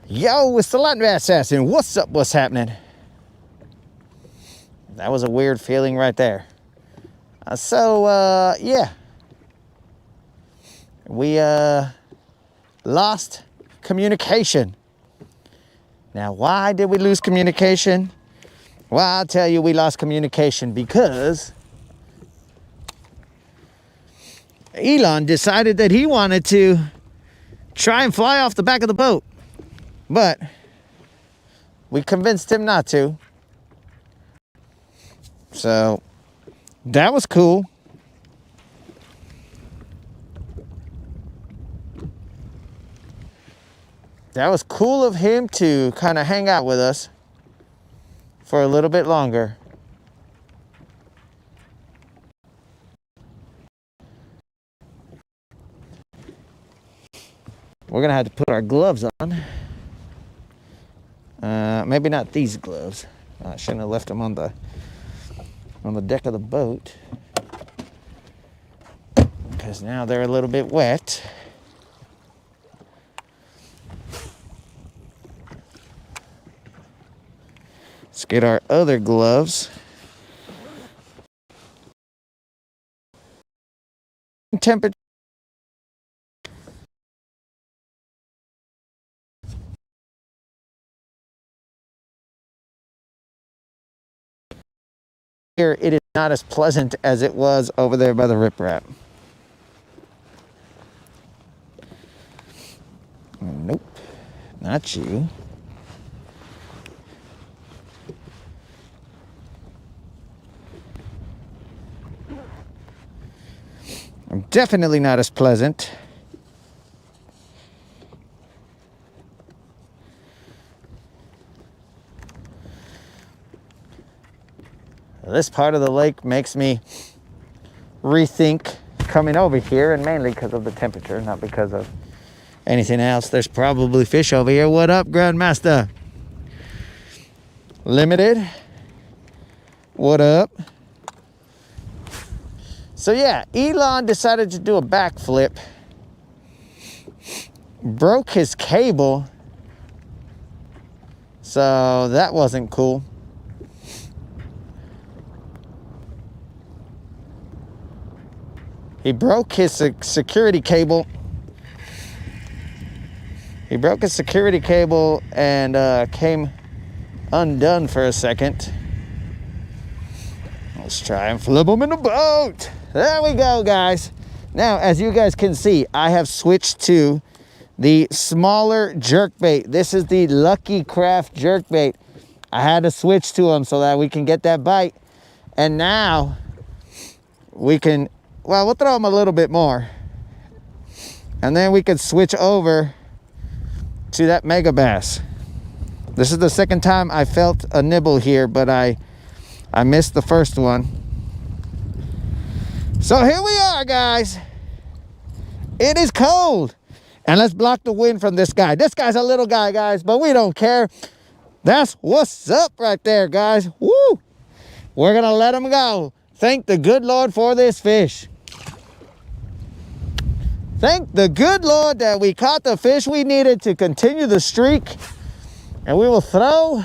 Yo, it's the Latin Assassin. What's up? What's happening? That was a weird feeling right there. Yeah. We lost communication. Now, why did we lose communication? Well, I'll tell you, we lost communication because Elon decided that he wanted to try and fly off the back of the boat. But we convinced him not to. So that was cool. That was cool of him to kind of hang out with us for a little bit longer. We're gonna have to put our gloves on. Maybe not these gloves. I shouldn't have left them on the deck of the boat, because now they're a little bit wet. Let's get our other gloves. Temperature. Here, it is not as pleasant as it was over there by the riprap. Nope, not you. I'm definitely not as pleasant. This part of the lake makes me rethink coming over here, and mainly because of the temperature, not because of anything else. There's probably fish over here. What up, Grandmaster? Limited. What up? So yeah, Elon decided to do a backflip. Broke his cable. So that wasn't cool. He broke his security cable. He broke his security cable and came undone for a second. Let's try and flip him in the boat. There we go, guys. Now, as you guys can see, I have switched to the smaller jerkbait. This is the Lucky Craft jerkbait. I had to switch to them so that we can get that bite. And now we can, well, we'll throw them a little bit more. And then we can switch over to that mega bass. This is the second time I felt a nibble here, but I missed the first one. So here we are, guys. It is cold. And let's block the wind from this guy. This guy's a little guy, guys, but we don't care. That's what's up right there, guys. Woo! We're gonna let him go. Thank the good Lord for this fish. Thank the good Lord that we caught the fish we needed to continue the streak. And we will throw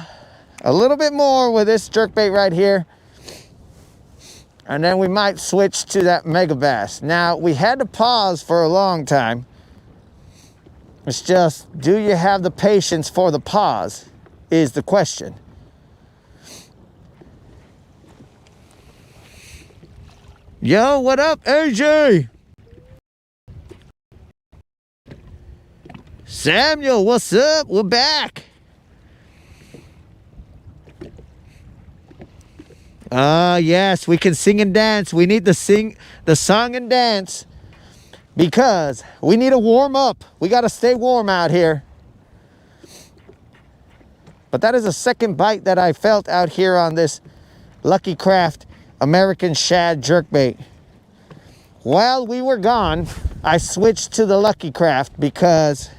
a little bit more with this jerkbait right here. And then we might switch to that mega bass. Now, we had to pause for a long time. It's just, do you have the patience for the pause is the question. Yo, what up, AJ? Samuel, what's up? We're back. Yes, we can sing and dance. We need to sing the song and dance because we need to warm up. We got to stay warm out here. But that is the second bite that I felt out here on this Lucky Craft American Shad jerkbait. While we were gone, I switched to the Lucky Craft because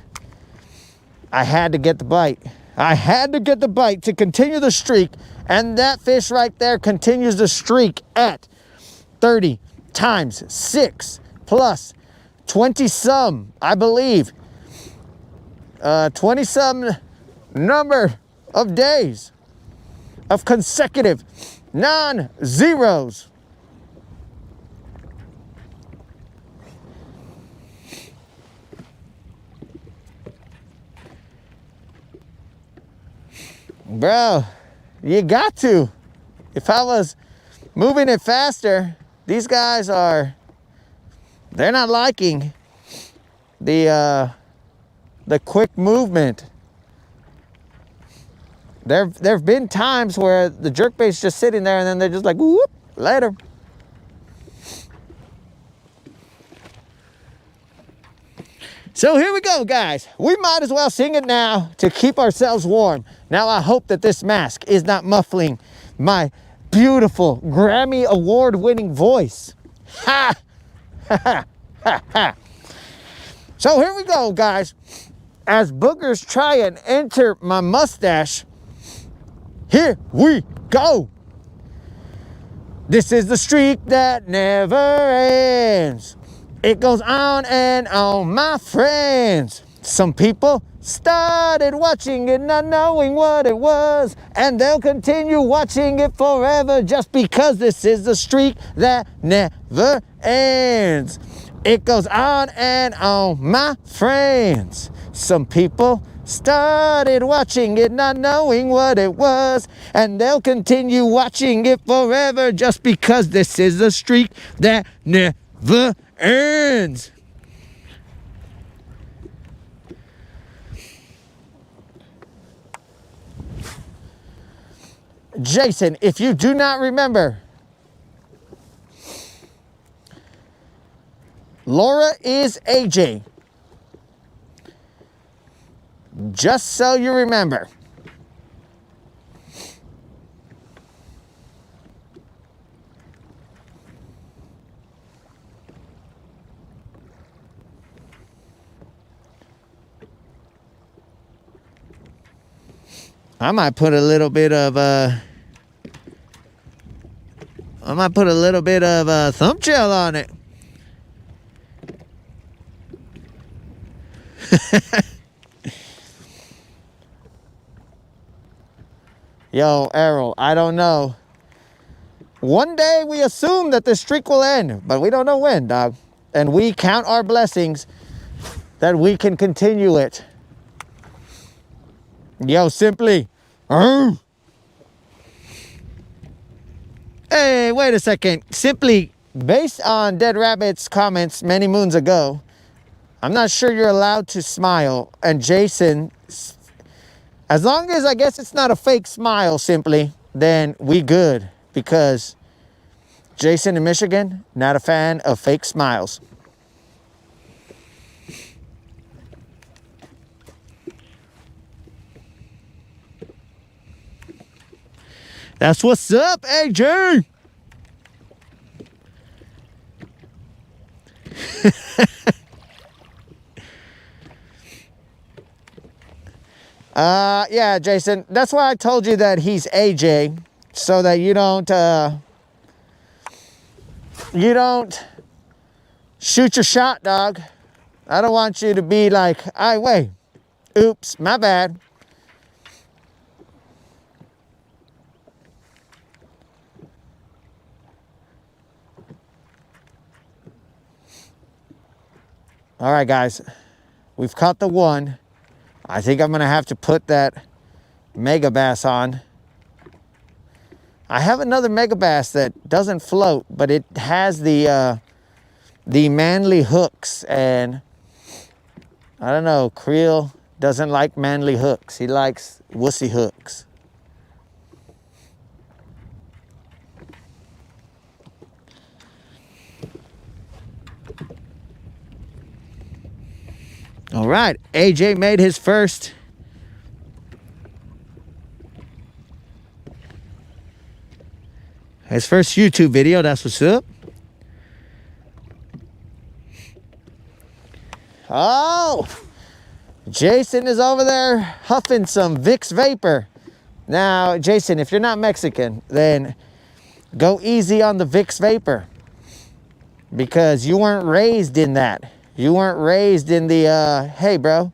I had to get the bite. I had to get the bite to continue the streak. And that fish right there continues the streak at 30 times 6 plus 20 some, I believe. 20 some number of days of consecutive non-zeros. Bro, you got to. If I was moving it faster, these guys they're not liking the quick movement. There have been times where the jerkbait's just sitting there and then they're just like, whoop, later. So here we go, guys. We might as well sing it now to keep ourselves warm. Now I hope that this mask is not muffling my beautiful Grammy award-winning voice. Ha! Ha ha ha ha. So here we go, guys. As boogers try and enter my mustache, here we go. This is the streak that never ends. It goes on and on, my friends. Some people started watching it not knowing what it was, and they'll continue watching it forever just because this is the streak that never ends. It goes on and on, my friends. Some people started watching it not knowing what it was, and they'll continue watching it forever just because this is a streak that never ends. Jason, if you do not remember, Laura is AJ. Just so you remember. I might put a little bit of thumb gel on it. Yo, Errol, I don't know. One day we assume that the streak will end, but we don't know when, dog. And we count our blessings that we can continue it. Yo, Simply. Oh. Hey, wait a second. Simply, based on Dead Rabbit's comments many moons ago, I'm not sure you're allowed to smile. And Jason, as long as I guess it's not a fake smile, Simply, then we good. Because Jason in Michigan, not a fan of fake smiles. That's what's up, AJ. Yeah, Jason. That's why I told you that he's AJ, so that you don't shoot your shot, dog. I don't want you to be like, wait, oops, my bad. All right, guys, we've caught the one. I think I'm gonna have to put that mega bass on. I have another mega bass that doesn't float, but it has the manly hooks, and I don't know, Creel doesn't like manly hooks. He likes wussy hooks. All right, AJ made his first YouTube video. That's what's up. Oh, Jason is over there huffing some Vicks Vapor. Now, Jason, if you're not Mexican, then go easy on the Vicks Vapor, because you weren't raised in that. You weren't raised in the, hey, bro,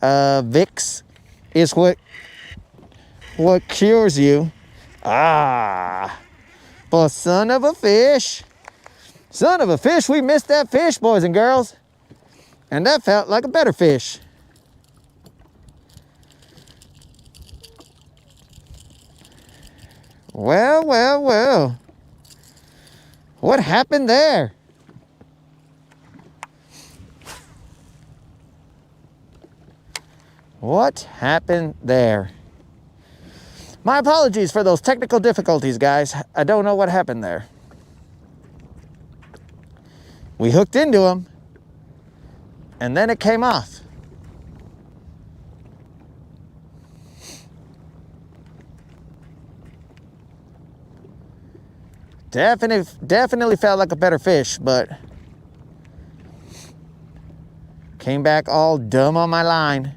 Vicks, is what cures you. Ah, but son of a fish. Son of a fish, we missed that fish, boys and girls. And that felt like a better fish. Well, well, well. What happened there? What happened there? My apologies for those technical difficulties, guys. I don't know what happened there. We hooked into them, and then it came off. Definitely felt like a better fish, but came back all dumb on my line.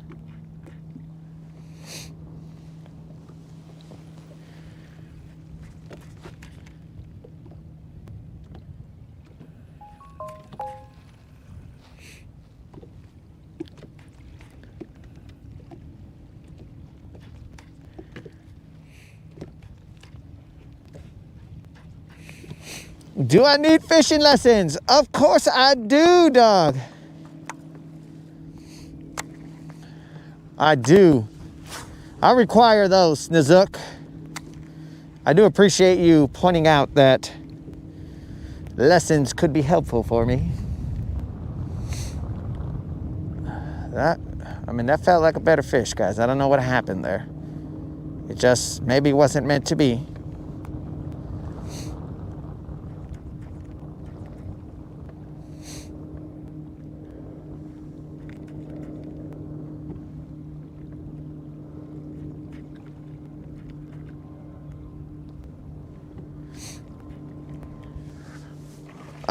Do I need fishing lessons? Of course I do, dog. I do. I require those, Nazook. I do appreciate you pointing out that lessons could be helpful for me. That felt like a better fish, guys. I don't know what happened there. It just maybe wasn't meant to be.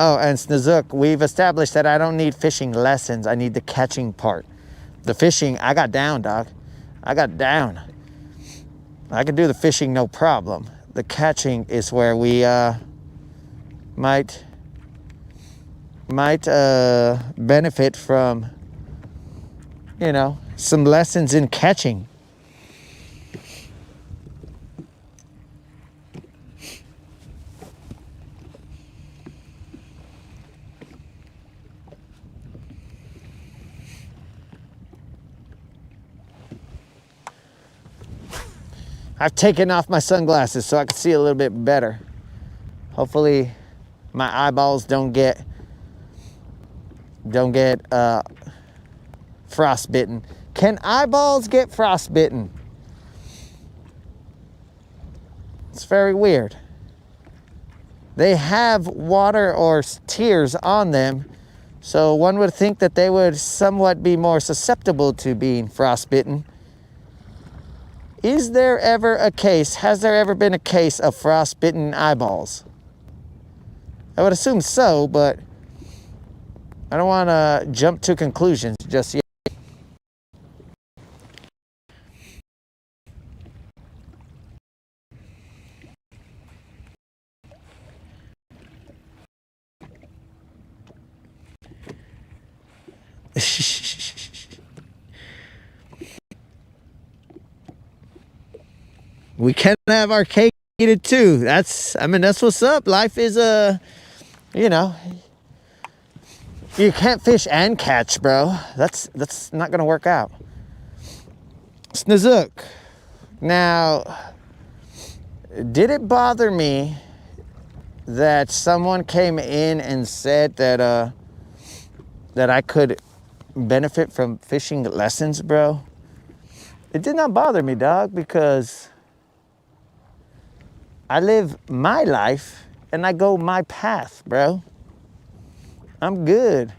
Oh, and Snazook, we've established that I don't need fishing lessons. I need the catching part. The fishing, I got down, dog. I got down. I can do the fishing, no problem. The catching is where we might benefit from, you know, some lessons in catching. I've taken off my sunglasses so I can see a little bit better. Hopefully my eyeballs don't get frostbitten. Can eyeballs get frostbitten? It's very weird. They have water or tears on them, so one would think that they would somewhat be more susceptible to being frostbitten. Has there ever been a case of frostbitten eyeballs? I would assume so, but I don't want to jump to conclusions just yet. We can have our cake eat it too. That's what's up. Life is you know, you can't fish and catch, bro. That's not gonna work out. Snazook. Now, did it bother me that someone came in and said that that I could benefit from fishing lessons, bro? It did not bother me, dog, because I live my life and I go my path, bro. I'm good.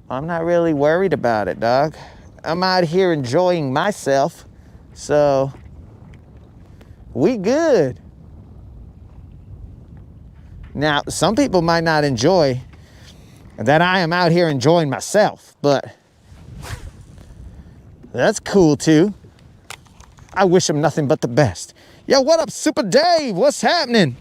I'm not really worried about it, dog. I'm out here enjoying myself, so we good. Now, some people might not enjoy that I am out here enjoying myself, but that's cool too. I wish him nothing but the best. Yo, what up, Super Dave? What's happening?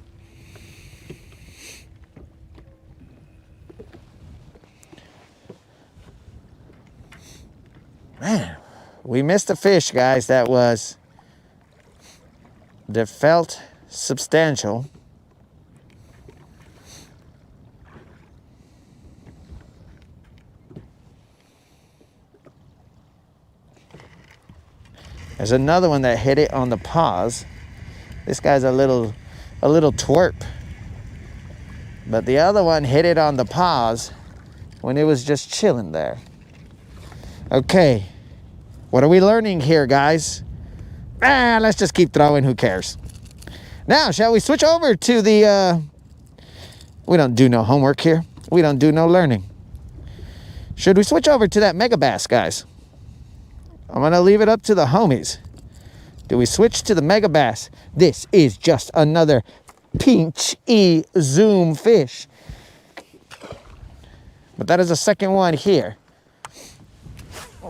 Man, we missed a fish, guys, that felt substantial. There's another one that hit it on the paws. This guy's a little twerp. But the other one hit it on the paws when it was just chilling there. Okay, what are we learning here, guys? Let's just keep throwing, who cares? Now, shall we switch over to the, we don't do no homework here. We don't do no learning. Should we switch over to that mega bass, guys? I'm gonna leave it up to the homies. Do we switch to the mega bass? This is just another pinch-y zoom fish. But that is the second one here.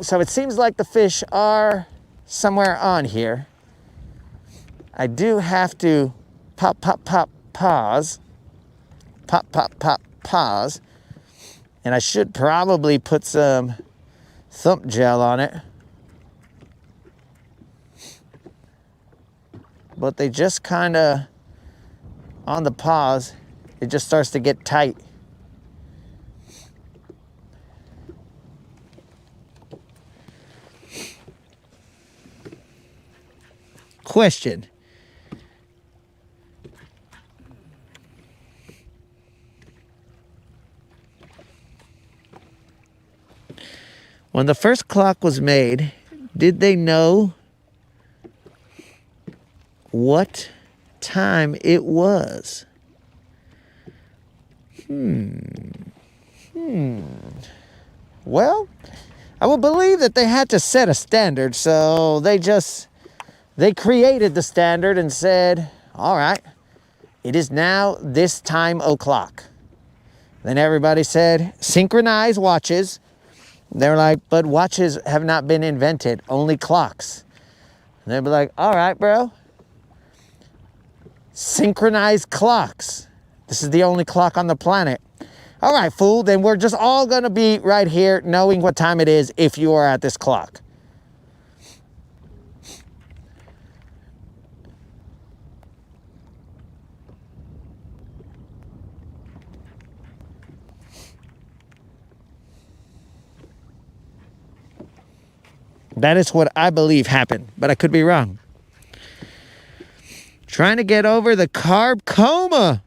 So it seems like the fish are somewhere on here. I do have to pop, pause. Pop, pause. And I should probably put some thump gel on it. But they just kind of, on the pause, it just starts to get tight. Question. When the first clock was made, did they know what time it was? Well, I would believe that they had to set a standard, so they created the standard and said, all right, it is now this time o'clock. Then everybody said, synchronize watches. They're like, but watches have not been invented, only clocks. And they'd be like, all right, bro. Synchronized clocks. This is the only clock on the planet. All right, fool, then we're just all gonna be right here knowing what time it is if you are at this clock. That is what I believe happened, but I could be wrong. Trying to get over the carb coma.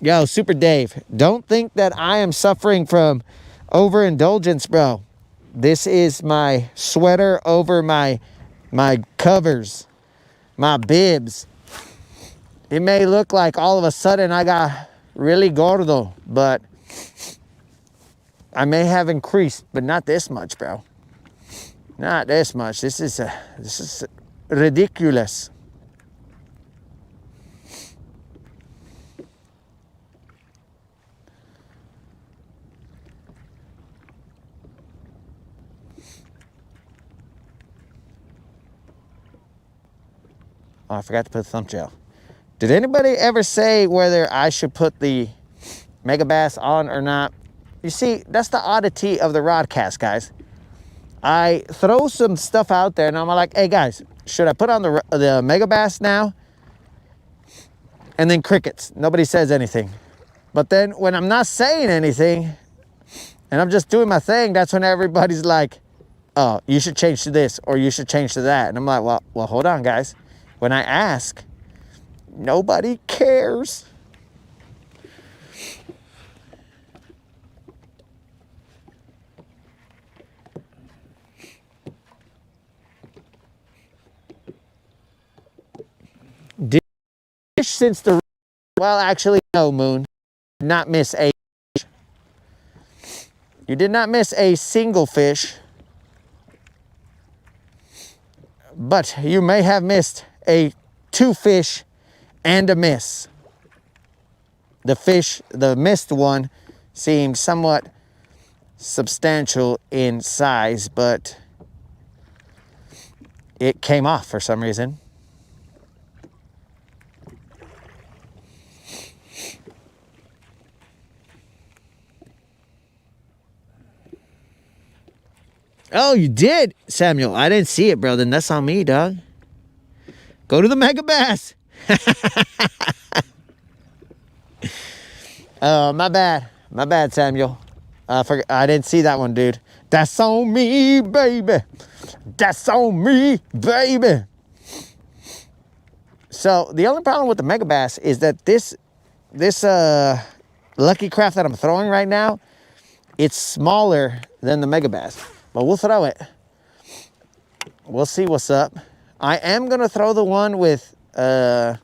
Yo, Super Dave, don't think that I am suffering from overindulgence, bro. This is my sweater over my covers, my bibs. It may look like all of a sudden I got really gordo, but I may have increased, but not this much, bro. Not this much. This is ridiculous. Oh, I forgot to put thumb gel. Did anybody ever say whether I should put the Mega Bass on or not? You see, that's the oddity of the Rodcast, guys. I throw some stuff out there and I'm like, hey guys, should I put on the Mega Bass now? And then crickets. Nobody says anything. But then when I'm not saying anything and I'm just doing my thing, that's when everybody's like, oh, you should change to this or you should change to that. And I'm like, well, hold on, guys. When I ask, nobody cares. Did fish since the, well, actually, no, Moon. Did not miss a fish. You did not miss a single fish, but you may have missed two fish and a miss. The missed one seemed somewhat substantial in size, but it came off for some reason. Oh, you did, Samuel. I didn't see it, bro. Then that's on me, dog. Go to the Mega Bass. Oh, my bad. My bad, Samuel. I didn't see that one, dude. That's on me, baby. That's on me, baby. So the only problem with the Mega Bass is that this Lucky Craft that I'm throwing right now, it's smaller than the Mega Bass. But we'll throw it. We'll see what's up. I am going to throw the one with not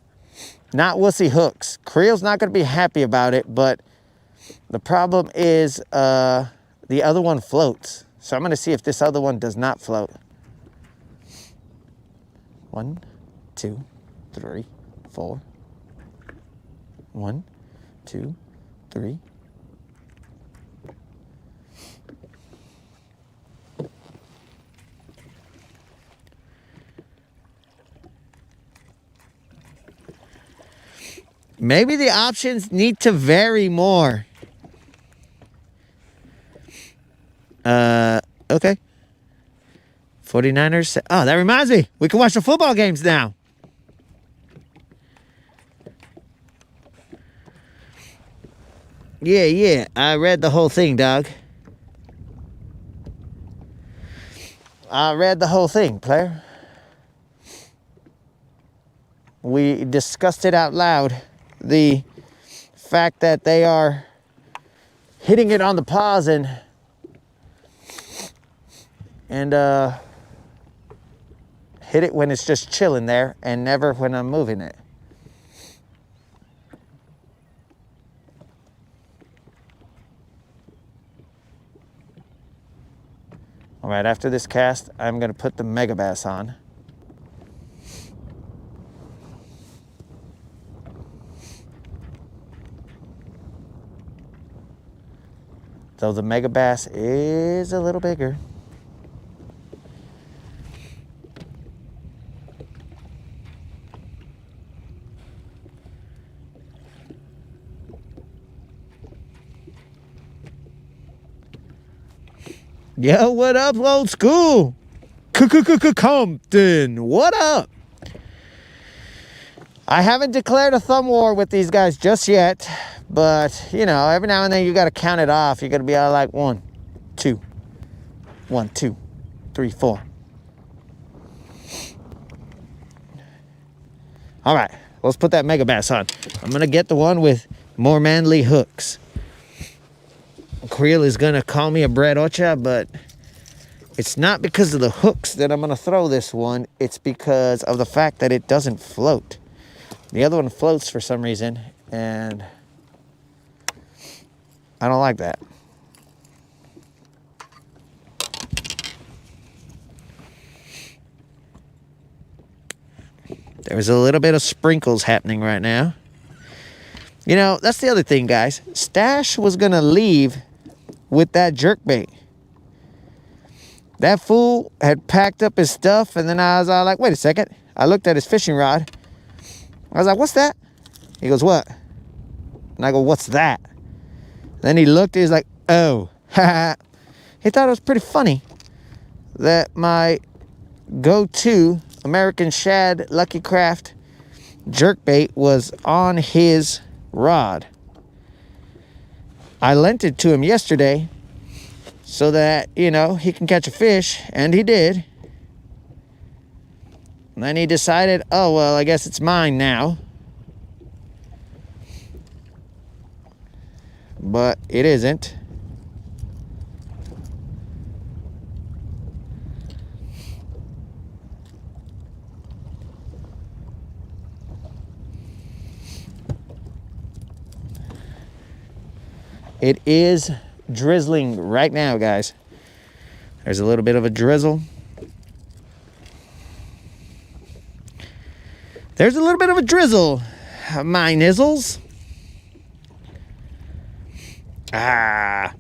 wussy hooks. Creel's not going to be happy about it, but the problem is the other one floats. So I'm going to see if this other one does not float. 1, 2, 3, 4. 1, 2, 3. Maybe the options need to vary more. Okay. 49ers. Oh, that reminds me. We can watch the football games now. Yeah. I read the whole thing, dog. I read the whole thing, player. We discussed it out loud. The fact that they are hitting it on the paws and hit it when it's just chilling there and never when I'm moving it. All right, after this cast, I'm going to put the Mega Bass on. Though the Mega Bass is a little bigger. Yo, what up, old school? Compton, what up? I haven't declared a thumb war with these guys just yet, but, you know, every now and then you got to count it off. You got to be all like 1, 2, 1, 2, 3, 4. All right, let's put that Mega Bass on. I'm going to get the one with more manly hooks. Creel is going to call me a bread ocha, but it's not because of the hooks that I'm going to throw this one. It's because of the fact that it doesn't float. The other one floats for some reason, and I don't like that. There's a little bit of sprinkles happening right now. You know, that's the other thing, guys. Stash was going to leave with that jerkbait. That fool had packed up his stuff, and then I was all like, wait a second. I looked at his fishing rod. I was like, what's that? He goes, what? And I go, what's that? Then he looked, he was like, oh, ha. He thought it was pretty funny that my go-to American Shad Lucky Craft jerkbait was on his rod. I lent it to him yesterday so that, you know, he can catch a fish, and he did. And then he decided, oh, well, I guess it's mine now. But it isn't. It is drizzling right now, guys. There's a little bit of a drizzle. There's a little bit of a drizzle, my nizzles. Ah.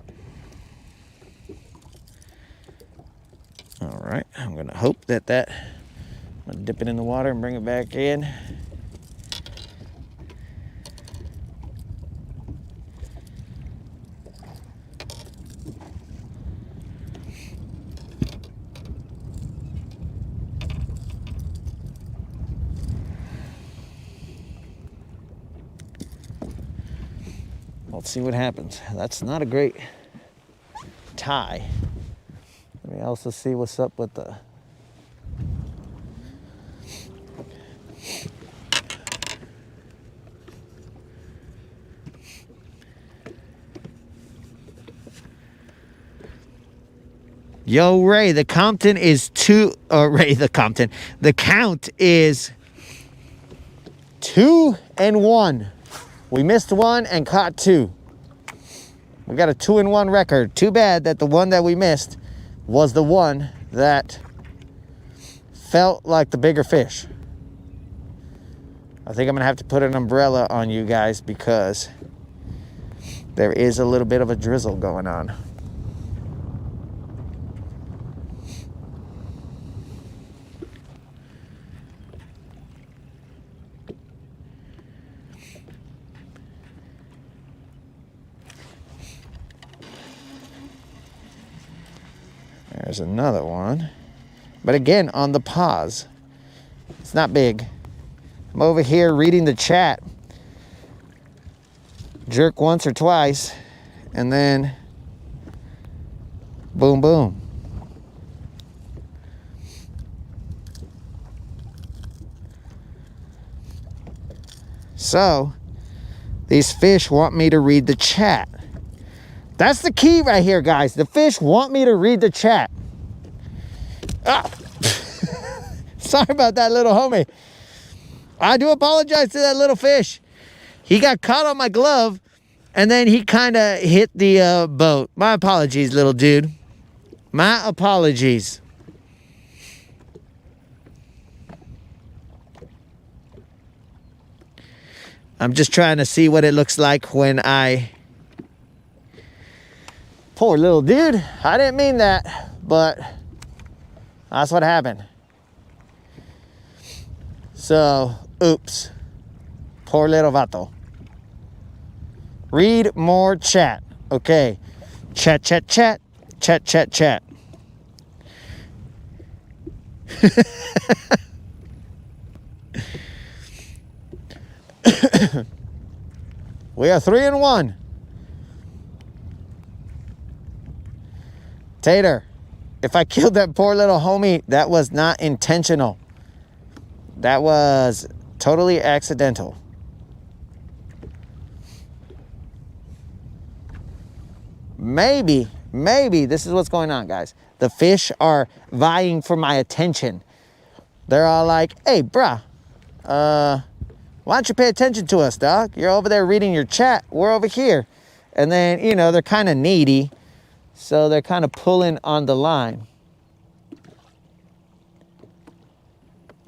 All right, I'm gonna hope that I'm gonna dip it in the water and bring it back in. Let's see what happens. That's not a great tie. Let me also see what's up with the... Yo, Ray, the Compton is the count is 2-1. We missed one and caught two. We got a 2-1 record. Too bad that the one that we missed was the one that felt like the bigger fish. I think I'm gonna have to put an umbrella on you guys because there is a little bit of a drizzle going on. There's another one. But again, on the pause. It's not big. I'm over here reading the chat. Jerk once or twice. And then boom, boom. So, these fish want me to read the chat. That's the key right here, guys. The fish want me to read the chat. Ah. Sorry about that, little homie. I do apologize to that little fish. He got caught on my glove, and then he kind of hit the boat. My apologies, little dude. My apologies. I'm just trying to see what it looks like when I... Poor little dude. I didn't mean that, but that's what happened. So, oops. Poor little vato. Read more chat. Okay. Chat, chat, chat. Chat, chat, chat. We are 3-1. Tater, if I killed that poor little homie, that was not intentional. That was totally accidental. Maybe this is what's going on, guys. The fish are vying for my attention. They're all like, hey, bruh, why don't you pay attention to us, dog? You're over there reading your chat. We're over here. And then, you know, they're kind of needy. So they're kind of pulling on the line.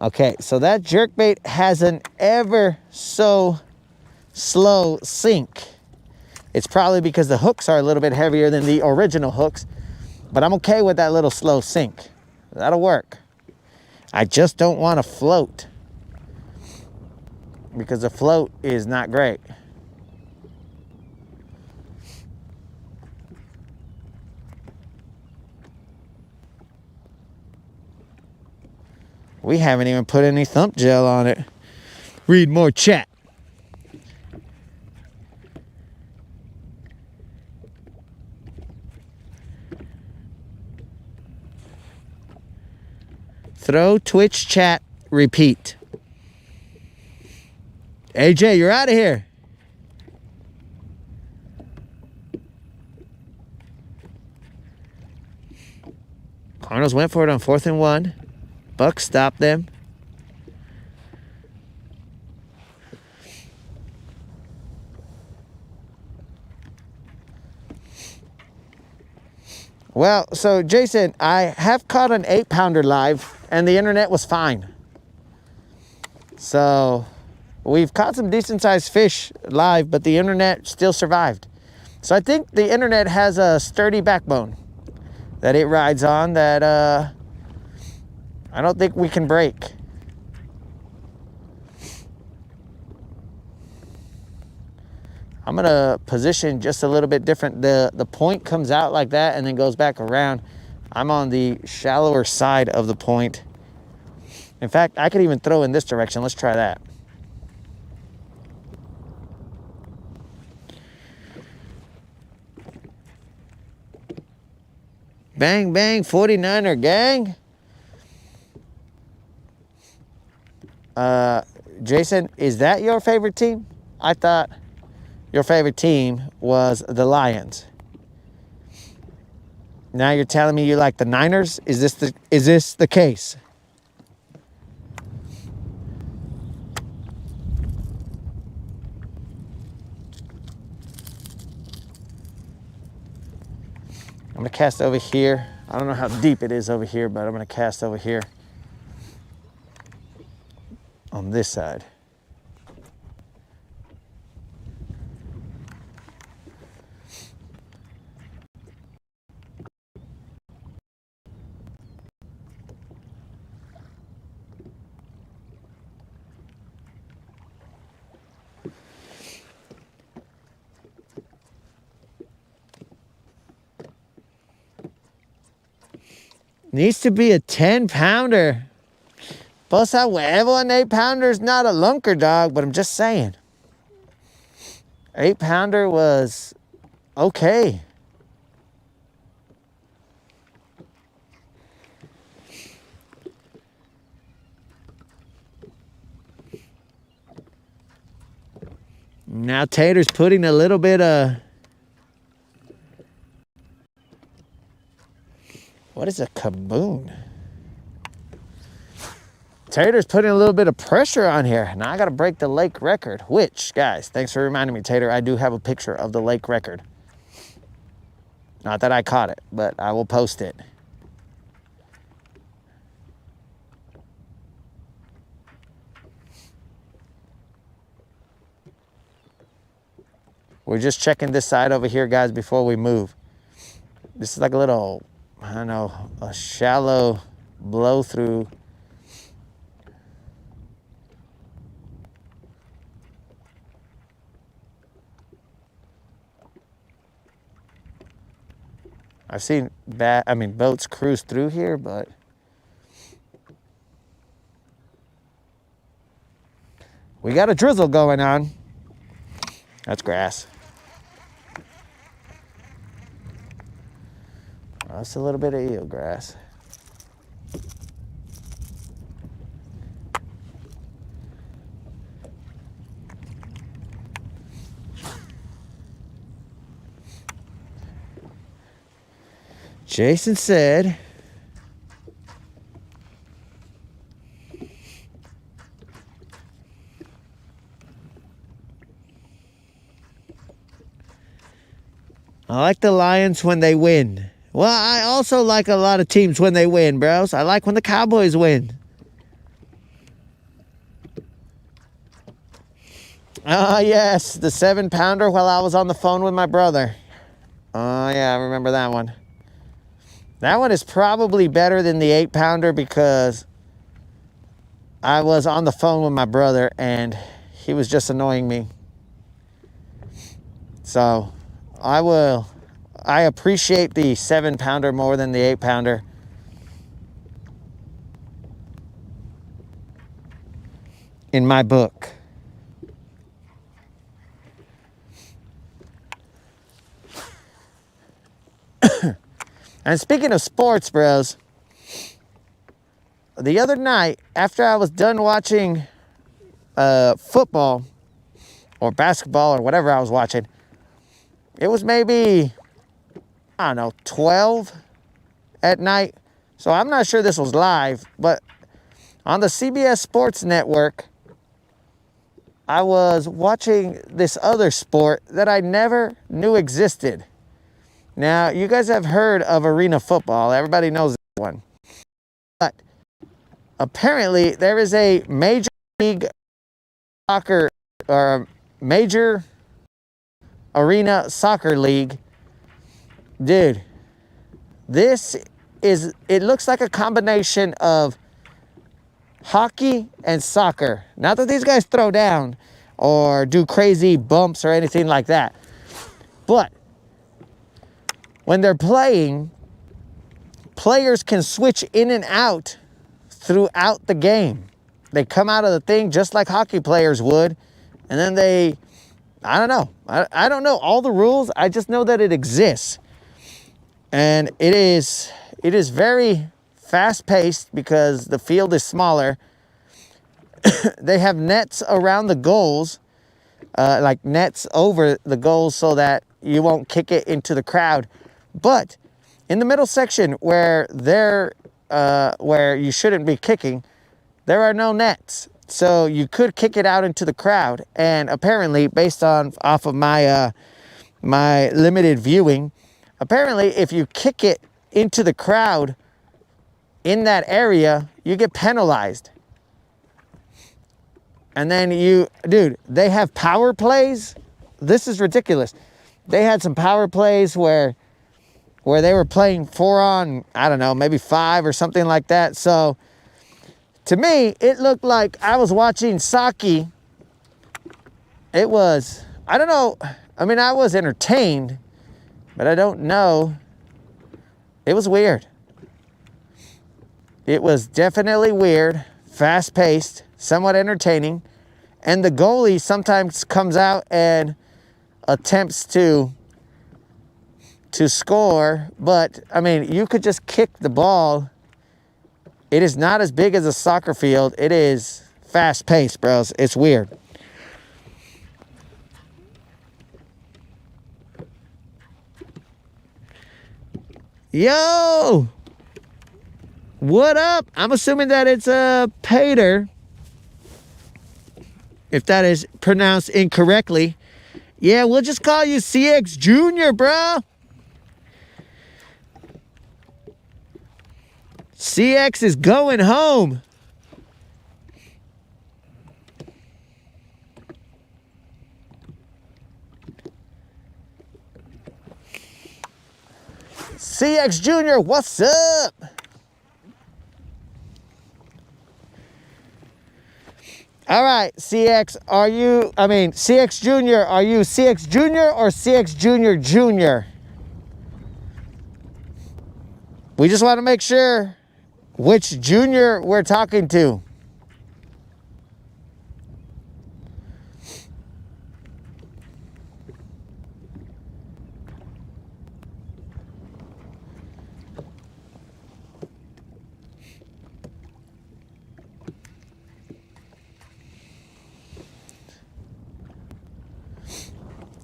Okay, so that jerkbait has an ever so slow sink. It's probably because the hooks are a little bit heavier than the original hooks, but I'm okay with that little slow sink. That'll work. I just don't want to float because the float is not great. We haven't even put any thump gel on it. Read more chat. Throw Twitch chat, repeat. AJ, you're out of here. Cardinals went for it on 4th and 1. Buck stopped them. Well, so Jason, I have caught an 8-pounder live and the internet was fine. So we've caught some decent sized fish live, but the internet still survived. So I think the internet has a sturdy backbone that it rides on that I don't think we can break. I'm gonna position just a little bit different. The point comes out like that and then goes back around. I'm on the shallower side of the point. In fact, I could even throw in this direction. Let's try that. Bang, bang, 49er gang. Jason, is that your favorite team? I thought your favorite team was the Lions. Now you're telling me you like the Niners? Is this the case? I'm gonna cast over here. I don't know how deep it is over here, but I'm gonna cast over here on this side. Needs to be a 10-pounder. Pues a huevo, an 8-pounder is not a lunker, dog, but I'm just saying. 8-pounder was okay. Now Tater's putting a little bit of... What is a kaboom? Tater's putting a little bit of pressure on here. Now I got to break the lake record, which, guys, thanks for reminding me, Tater. I do have a picture of the lake record. Not that I caught it, but I will post it. We're just checking this side over here, guys, before we move. This is like a little, I don't know, a shallow blow through. I've seen boats cruise through here, but we got a drizzle going on. That's grass. Oh, that's a little bit of eel grass. Jason said, I like the Lions when they win. Well, I also like a lot of teams when they win, bros. I like when the Cowboys win. Ah, yes, the 7-pounder while I was on the phone with my brother. Oh, yeah, I remember that one. That one is probably better than the 8-pounder because I was on the phone with my brother and he was just annoying me. So I appreciate the 7-pounder more than the 8-pounder. In my book. And speaking of sports, bros, the other night, after I was done watching football or basketball or whatever I was watching, it was maybe, I don't know, 12 at night. So I'm not sure this was live, but on the CBS Sports Network, I was watching this other sport that I never knew existed. Now, you guys have heard of arena football. Everybody knows that one. But apparently, there is a major league soccer or major arena soccer league. Dude, it looks like a combination of hockey and soccer. Not that these guys throw down or do crazy bumps or anything like that. But when they're playing, players can switch in and out throughout the game. They come out of the thing just like hockey players would, and then I don't know. I don't know all the rules. I just know that it exists. And it is It is very fast-paced because the field is smaller. They have nets around the goals, like nets over the goals so that you won't kick it into the crowd. But in the middle section where you shouldn't be kicking, there are no nets. So you could kick it out into the crowd. And apparently, based off of my my limited viewing, apparently if you kick it into the crowd in that area, you get penalized. And then dude, they have power plays. This is ridiculous. They had some power plays where they were playing 4 on, I don't know, maybe 5 or something like that. So to me, it looked like I was watching soccer. It was, I don't know. I mean, I was entertained, but I don't know. It was weird. It was definitely weird, fast-paced, somewhat entertaining. And the goalie sometimes comes out and attempts to score. But, I mean, you could just kick the ball. It is not as big as a soccer field. It is fast-paced, bros. It's weird. Yo! What up? I'm assuming that it's a Pater. If that is pronounced incorrectly. Yeah, we'll just call you CX Junior, bro. CX is going home. CX Junior, what's up? All right, CX, CX Junior, are you CX Junior or CX Junior Junior? We just want to make sure which junior we're talking to.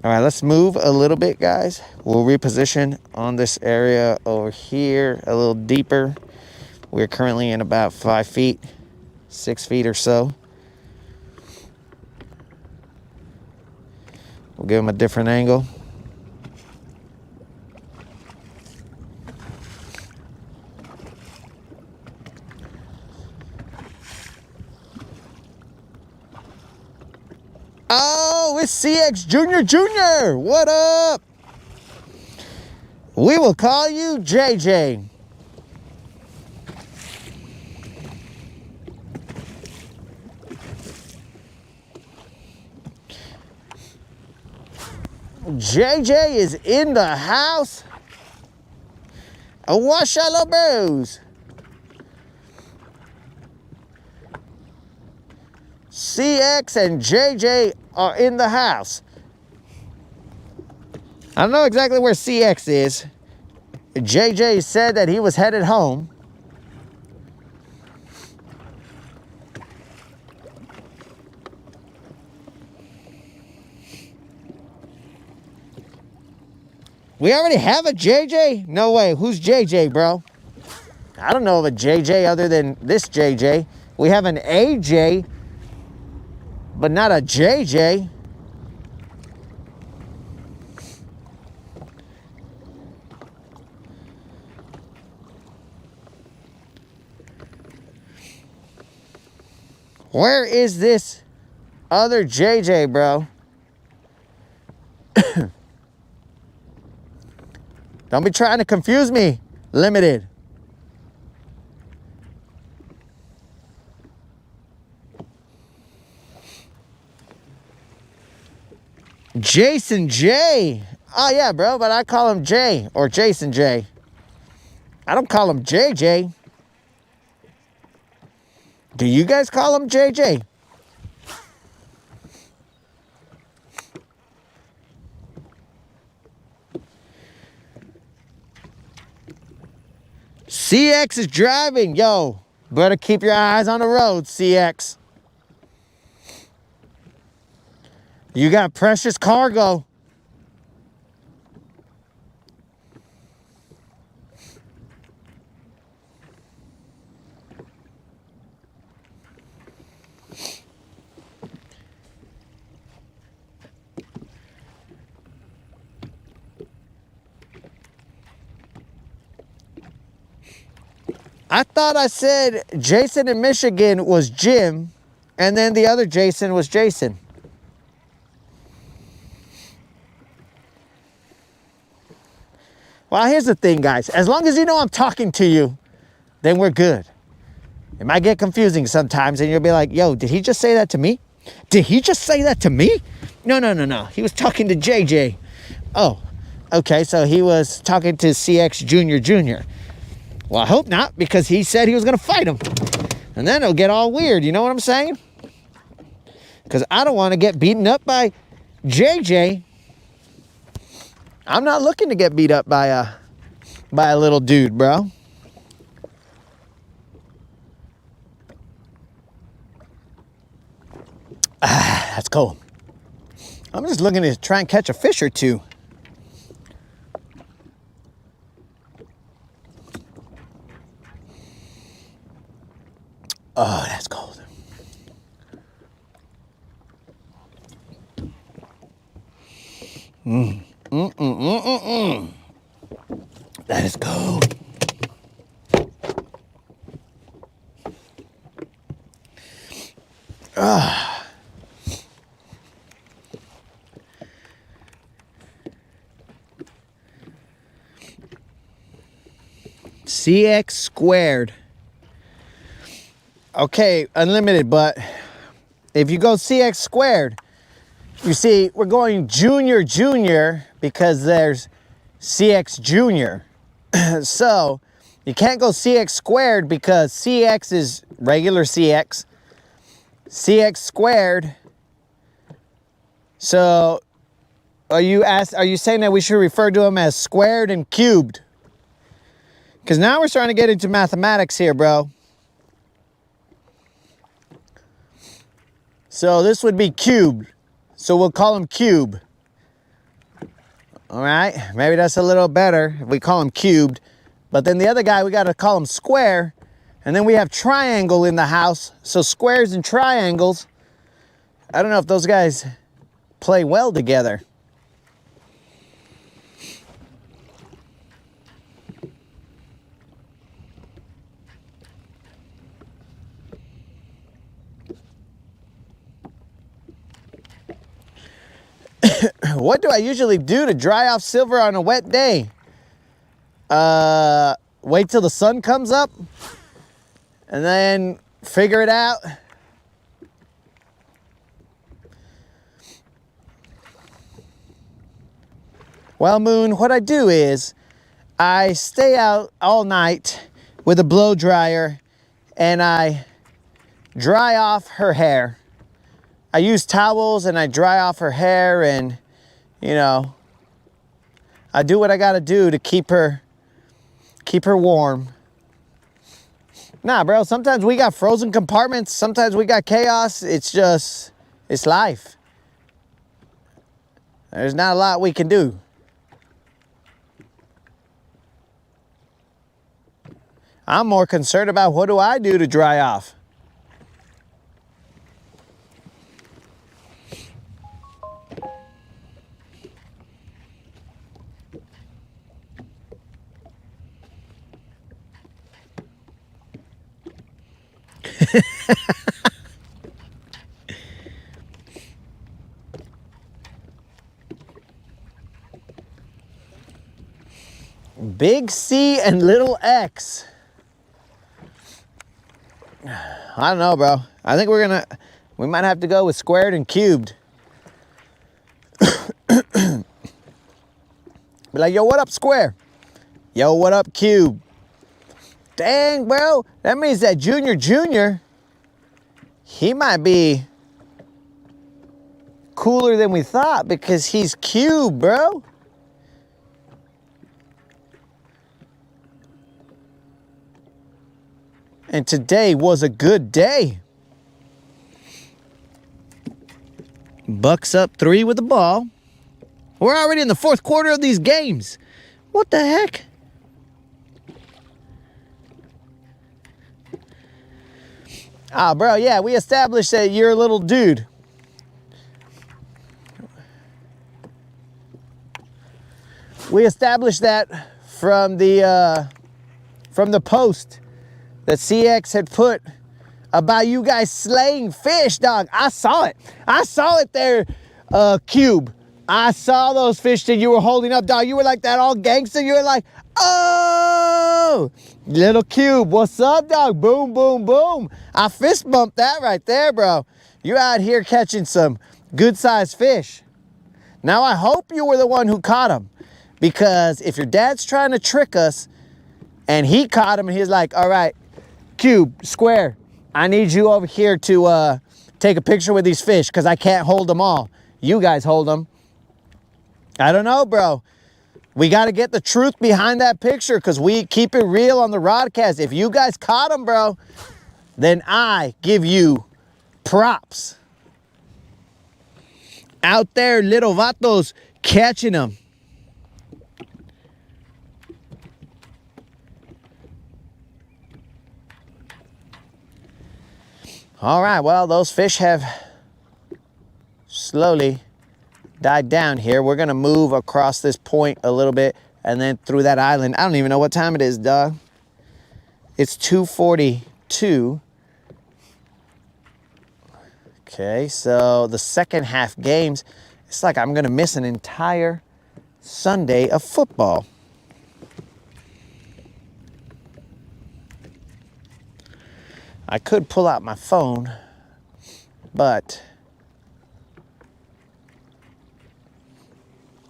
All right, let's move a little bit, guys. We'll reposition on this area over here a little deeper. We're currently in about 5 feet, 6 feet or so. We'll give them a different angle. Oh, it's CX Junior Junior. What up? We will call you JJ. JJ is in the house. Wash all bros. CX and JJ are in the house. I don't know exactly where CX is. JJ said that he was headed home. We already have a JJ? No way. Who's JJ, bro? I don't know of a JJ other than this JJ. We have an AJ, but not a JJ. Where is this other JJ, bro? Don't be trying to confuse me, Limited. Jason J. Oh, yeah, bro, but I call him J or Jason J. I don't call him JJ. Do you guys call him JJ? CX is driving. Yo, better keep your eyes on the road, CX. You got precious cargo. I thought I said Jason in Michigan was Jim, and then the other Jason was Jason. Well, here's the thing, guys. As long as you know I'm talking to you, then we're good. It might get confusing sometimes, and you'll be like, yo, did he just say that to me? Did he just say that to me? No. He was talking to JJ. Oh, okay, so he was talking to CX Jr. Well, I hope not, because he said he was going to fight him. And then it'll get all weird, you know what I'm saying? Because I don't want to get beaten up by JJ. I'm not looking to get beat up by a little dude, bro. That's cold. I'm just looking to try and catch a fish or two. Oh, that's cold. That is cold. CX squared. Okay, unlimited, but if you go CX squared, you see, we're going junior because there's CX junior. So you can't go CX squared because CX is regular CX. CX squared. So are you saying that we should refer to them as squared and cubed? Because now we're starting to get into mathematics here, bro. So this would be cubed. So we'll call him cube. All right, maybe that's a little better if we call him cubed. But then the other guy, we got to call him square. And then we have triangle in the house. So squares and triangles, I don't know if those guys play well together. What do I usually do to dry off silver on a wet day? Wait till the sun comes up and then figure it out. Well, Moon, what I do is I stay out all night with a blow dryer and I dry off her hair. I use towels and I dry off her hair, and you know, I do what I gotta do to keep her warm. Nah, bro, sometimes we got frozen compartments, sometimes we got chaos. It's life. There's not a lot we can do. I'm more concerned about what do I do to dry off. Big C and little X. I don't know, bro. I think we might have to go with squared and cubed. Be like, yo, what up, square? Yo, what up, cube? Dang, bro. That means that Junior, he might be cooler than we thought because he's cube, bro. And today was a good day. Bucks up 3 with the ball. We're already in the 4th quarter of these games. What the heck? Ah, bro, yeah, we established that you're a little dude. We established that from the post that CX had put about you guys slaying fish, dog. I saw it. I saw it there, Cube. I saw those fish that you were holding up, dog. You were like that all gangster. You were like, oh, little Cube, what's up, dog? Boom, boom, boom. I fist bumped that right there, bro. You're out here catching some good-sized fish. Now, I hope you were the one who caught them, because if your dad's trying to trick us and he caught him and he's like, all right, Cube, Square, I need you over here to take a picture with these fish because I can't hold them all. You guys hold them. I don't know, bro. We got to get the truth behind that picture because we keep it real on the Rodcast. If you guys caught them, bro, then I give you props. Out there, little vatos catching them. All right, well, those fish have slowly died down here. We're gonna move across this point a little bit and then through that island. I don't even know what time it is, dog. It's 2:42. Okay, so the second half games, it's like I'm gonna miss an entire Sunday of football. I could pull out my phone, but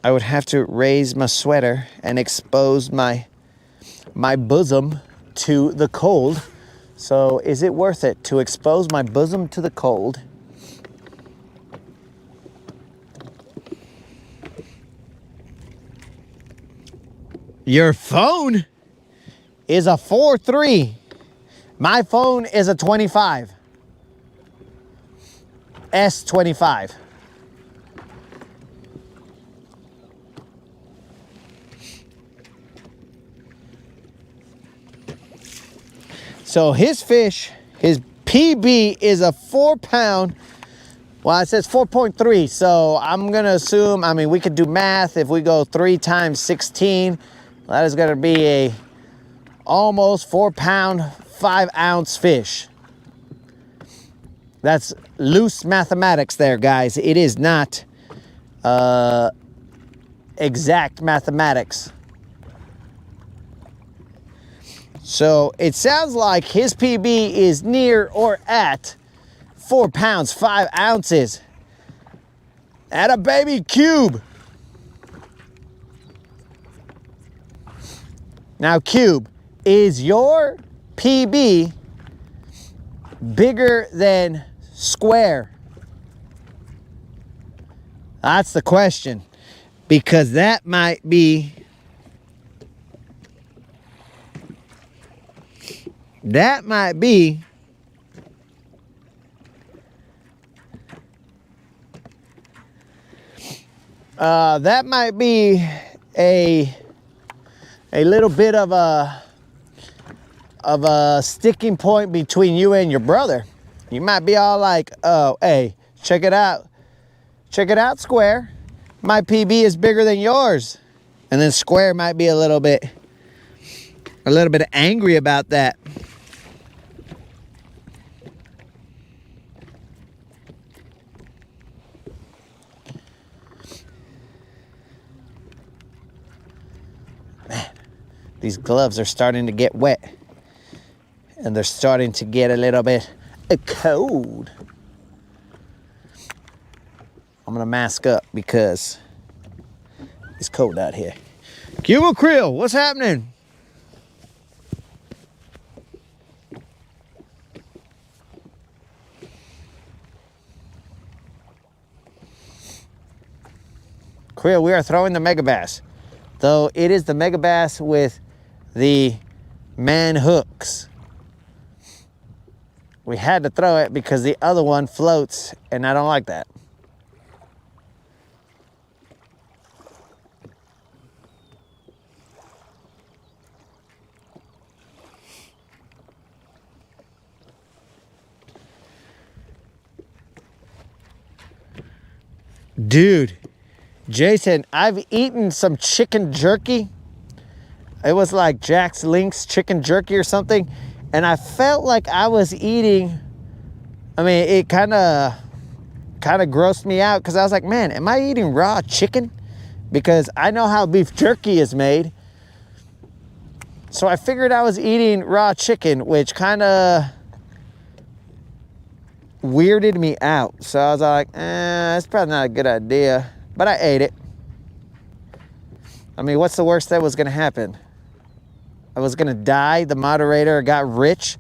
I would have to raise my sweater and expose my bosom to the cold. So is it worth it to expose my bosom to the cold? Your phone is a 4.3. My phone is a 25. S25. So his fish, his PB is a 4-pound. Well, it says 4.3. So I'm going to assume, I mean, we could do math. If we go 3 times 16, that is going to be a almost 4-pound, 5-ounce fish. That's loose mathematics there, guys. It is not exact mathematics. So it sounds like his PB is near or at 4 pounds, 5 ounces. At a baby Cube. Now, Cube, is your PB bigger than Square? That's the question, because that might be that might be a little bit of a sticking point between you and your brother. You might be all like, oh, hey, check it out. Check it out, Square. My PB is bigger than yours. And then Square might be a little bit angry about that. Man, these gloves are starting to get wet. And they're starting to get a little bit cold. I'm gonna mask up because it's cold out here. Cuba Krill, what's happening? Krill, we are throwing the mega bass. Though it is the mega bass with the man hooks. we had to throw it because the other one floats, and I don't like that. Dude, Jason, I've eaten some chicken jerky. It was like Jack's Link's chicken jerky or something. And I felt like I was eating, I mean, it kind of grossed me out because I was like, man, am I eating raw chicken? Because I know how beef jerky is made. So I figured I was eating raw chicken, which kind of weirded me out. So I was like, that's probably not a good idea. But I ate it. I mean, what's the worst that was going to happen? I was going to die. The moderator got rich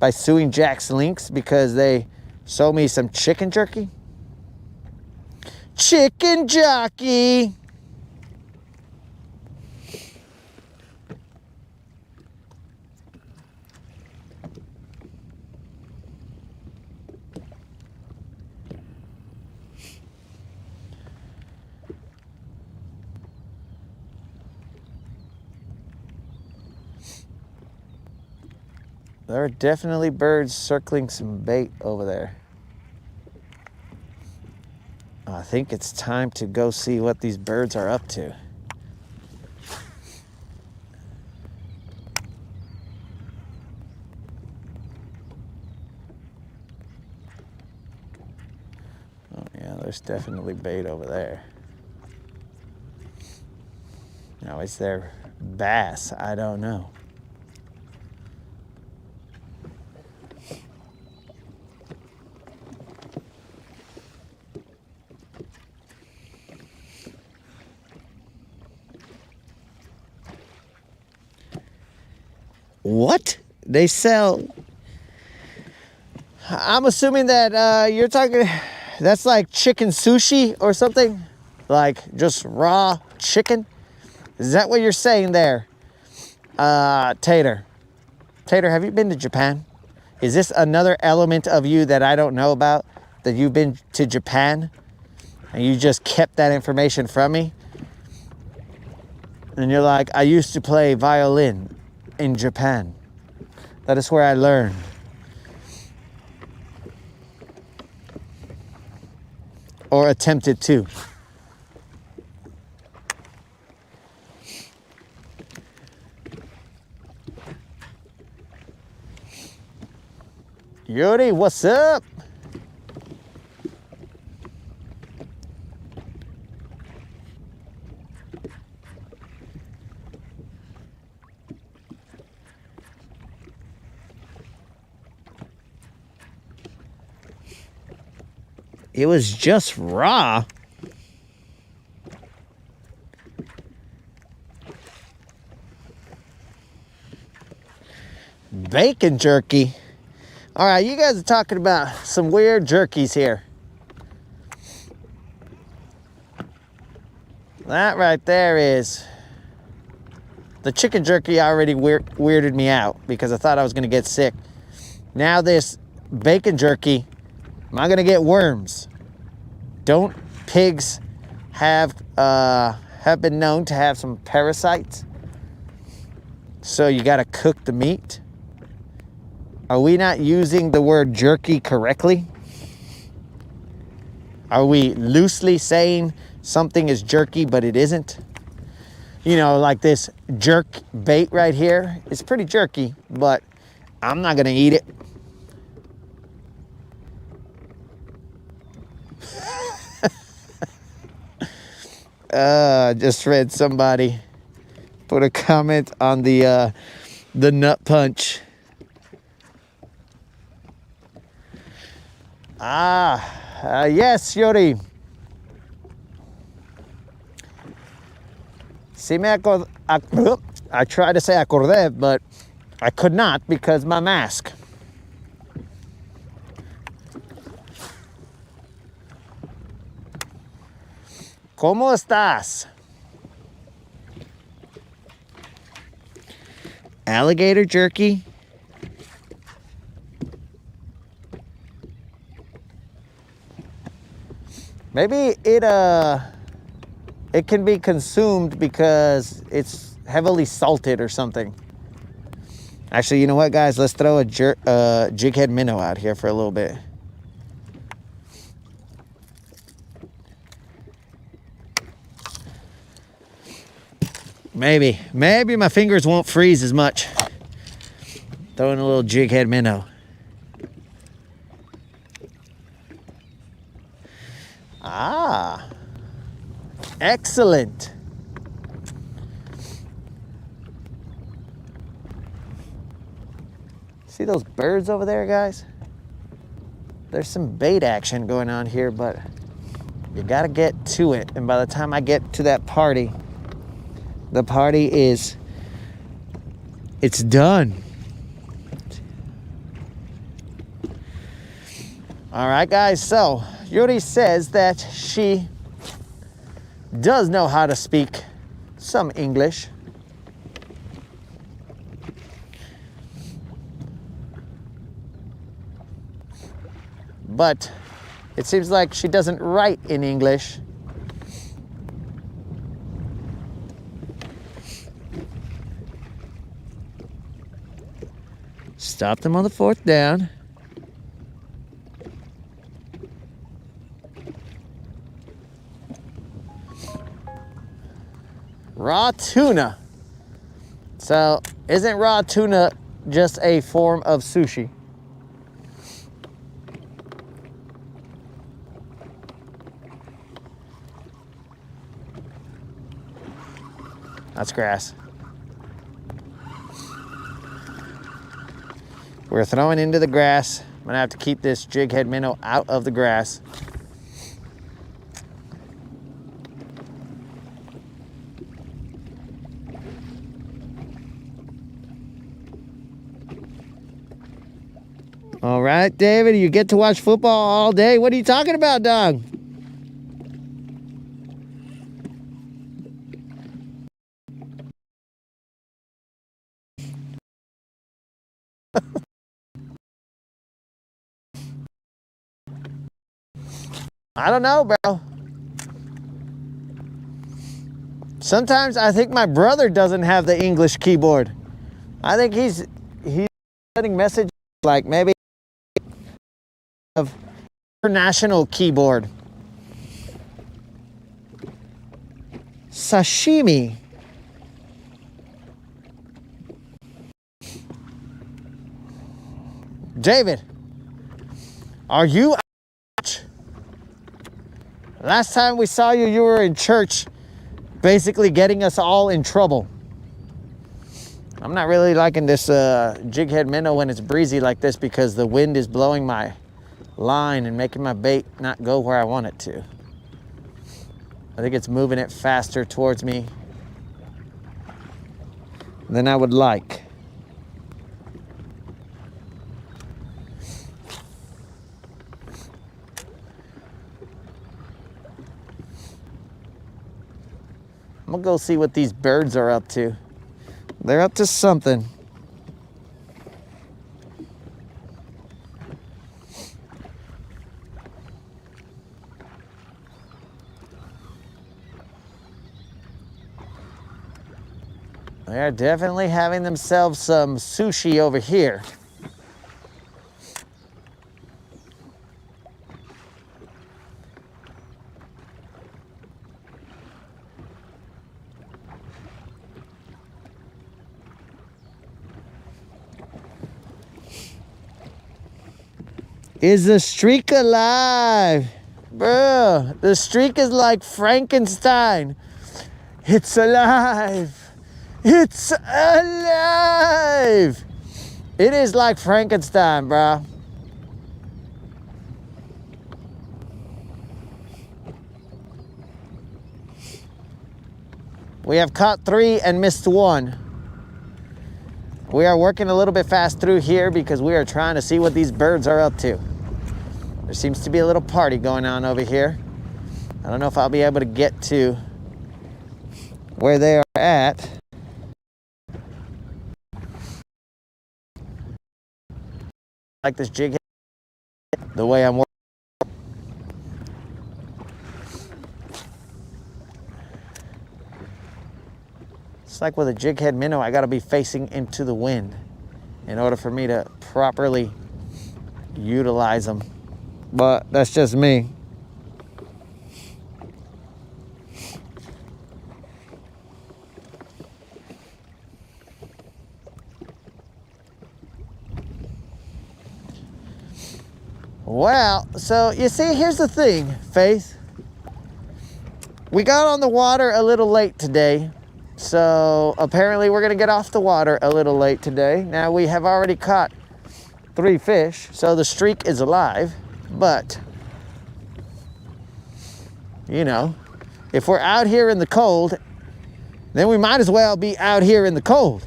by suing Jack's Links because they sold me some chicken jerky. Chicken jockey. There are definitely birds circling some bait over there. I think it's time to go see what these birds are up to. Oh yeah, there's definitely bait over there. Now, is there bass? I don't know. What? They sell... I'm assuming that you're talking... That's like chicken sushi or something? Like just raw chicken? Is that what you're saying there? Tater. Tater, have you been to Japan? Is this another element of you that I don't know about? That you've been to Japan? And you just kept that information from me? And you're like, I used to play violin in Japan. That is where I learned. Or attempted to. Yuri, what's up? It was just raw. Bacon jerky. All right, you guys are talking about some weird jerkies here. That right there is... The chicken jerky already weirded me out because I thought I was going to get sick. Now this bacon jerky, am I going to get worms? Don't pigs have been known to have some parasites? So you got to cook the meat? Are we not using the word jerky correctly? Are we loosely saying something is jerky but it isn't? You know, like this jerk bait right here. It's pretty jerky, but I'm not going to eat it. Just read somebody put a comment on the nut punch. Yes, Yuri. I tried to say acordé, but I could not because my mask. ¿Cómo estás? Alligator jerky? Maybe it can be consumed because it's heavily salted or something. Actually, you know what, guys? Let's throw a jighead minnow out here for a little bit. Maybe my fingers won't freeze as much. Throwing a little jighead minnow. Ah, excellent. See those birds over there, guys? There's some bait action going on here, but you gotta get to it. And by the time I get to that party, the party it's done. All right, guys, so Yuri says that she does know how to speak some English. But it seems like she doesn't write in English. Stop them on the fourth down. Raw tuna. So, isn't raw tuna just a form of sushi? That's grass. We're throwing into the grass. I'm gonna have to keep this jighead minnow out of the grass. All right, David, you get to watch football all day. What are you talking about, dog? I don't know, bro. Sometimes I think my brother doesn't have the English keyboard. I think he's sending messages like maybe of international keyboard. Sashimi. David, are you out? Last time we saw you, you were in church, basically getting us all in trouble. I'm not really liking this jighead minnow when it's breezy like this because the wind is blowing my line and making my bait not go where I want it to. I think it's moving it faster towards me than I would like. I'm gonna go see what these birds are up to. They're up to something. They're definitely having themselves some sushi over here. Is the streak alive? Bro, the streak is like Frankenstein. It's alive. It's alive. It is like Frankenstein, bro. We have caught 3 and missed 1. We are working a little bit fast through here because we are trying to see what these birds are up to. There seems to be a little party going on over here. I don't know if I'll be able to get to where they are at. Like this jig the way I'm working. It's like with a jighead minnow, I gotta be facing into the wind in order for me to properly utilize them. But that's just me. Well, so you see, here's the thing, Faith. We got on the water a little late today. So apparently we're gonna get off the water a little late today. Now we have already caught 3 fish, so the streak is alive. But, you know, if we're out here in the cold, then we might as well be out here in the cold.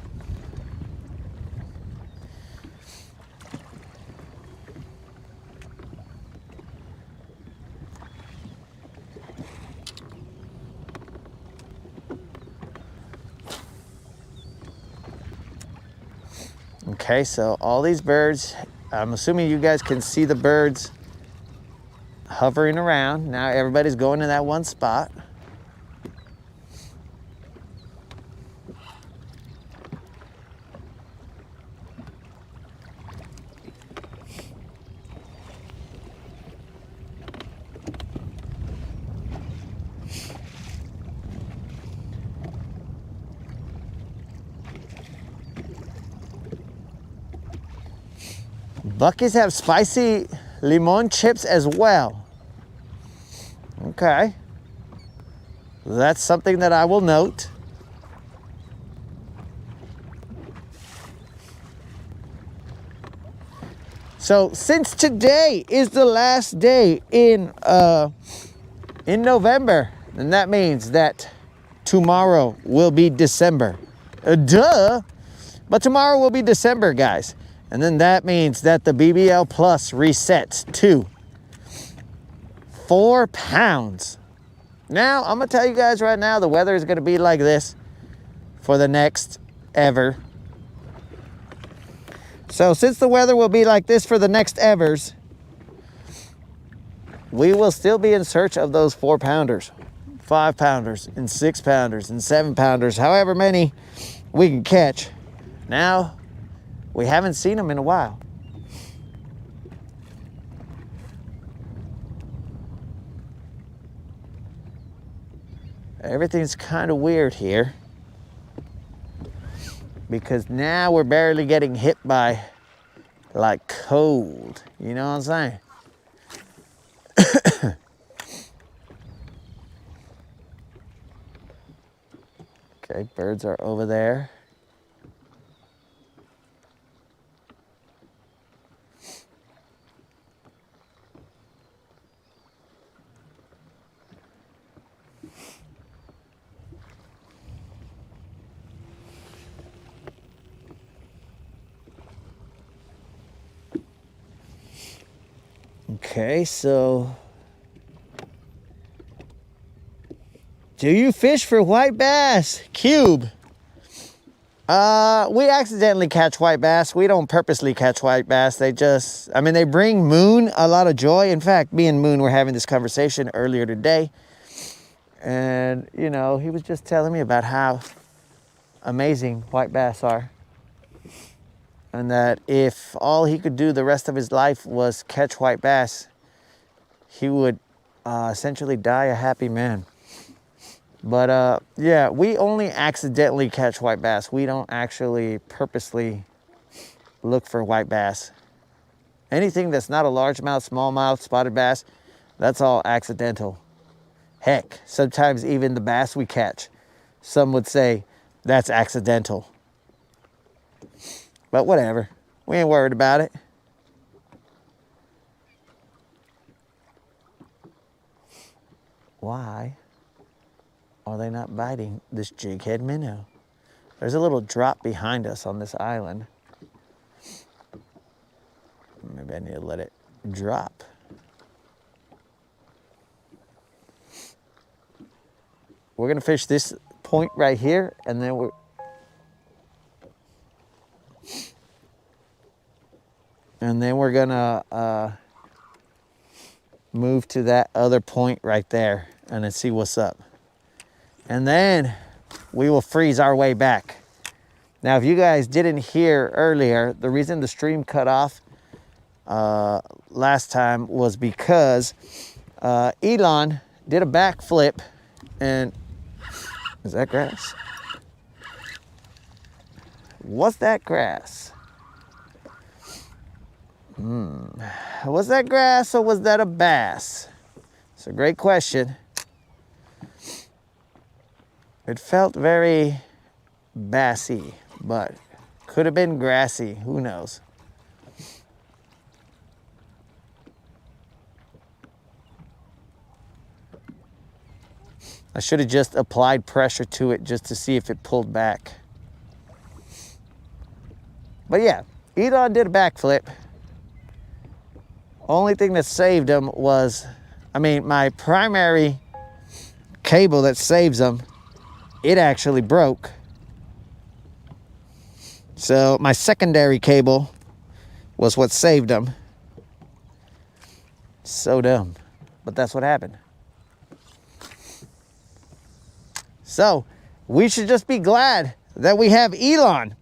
Okay, so all these birds, I'm assuming you guys can see the birds hovering around. Now everybody's going to that one spot. Buckies have spicy limon chips as well. Okay. That's something that I will note. So since today is the last day in November, then that means that tomorrow will be December. Duh! But tomorrow will be December, guys. And then that means that the BBL Plus resets to 4 pounds. Now, I'm going to tell you guys right now, the weather is going to be like this for the next ever. So since the weather will be like this for the next evers, we will still be in search of those 4 pounders, 5 pounders, and 6 pounders, and 7 pounders, however many we can catch. Now, we haven't seen them in a while. Everything's kind of weird here because now we're barely getting hit by like cold. You know what I'm saying? Okay, birds are over there. Okay, so do you fish for white bass? Cube. We accidentally catch white bass. We don't purposely catch white bass. They just, I mean, they bring Moon a lot of joy. In fact, me and Moon were having this conversation earlier today. And, you know, he was just telling me about how amazing white bass are. And that if all he could do the rest of his life was catch white bass, he would essentially die a happy man. But yeah, we only accidentally catch white bass. We don't actually purposely look for white bass. Anything that's not a largemouth, smallmouth, spotted bass, that's all accidental. Heck, sometimes even the bass we catch, some would say that's accidental. But whatever, we ain't worried about it. Why are they not biting this jighead minnow? There's a little drop behind us on this island. Maybe I need to let it drop. We're gonna fish this point right here, and then we're gonna move to that other point right there and then see what's up. And then we will freeze our way back. Now, if you guys didn't hear earlier, the reason the stream cut off last time was because Elon did a backflip. And is that grass? Was that grass? Was that grass or was that a bass? It's a great question. It felt very bassy, but could have been grassy. Who knows? I should have just applied pressure to it just to see if it pulled back. But yeah, Elon did a backflip. Only thing that saved him was, I mean, my primary cable that saves him, it actually broke. So my secondary cable was what saved him. So dumb, but that's what happened. So we should just be glad that we have Elon.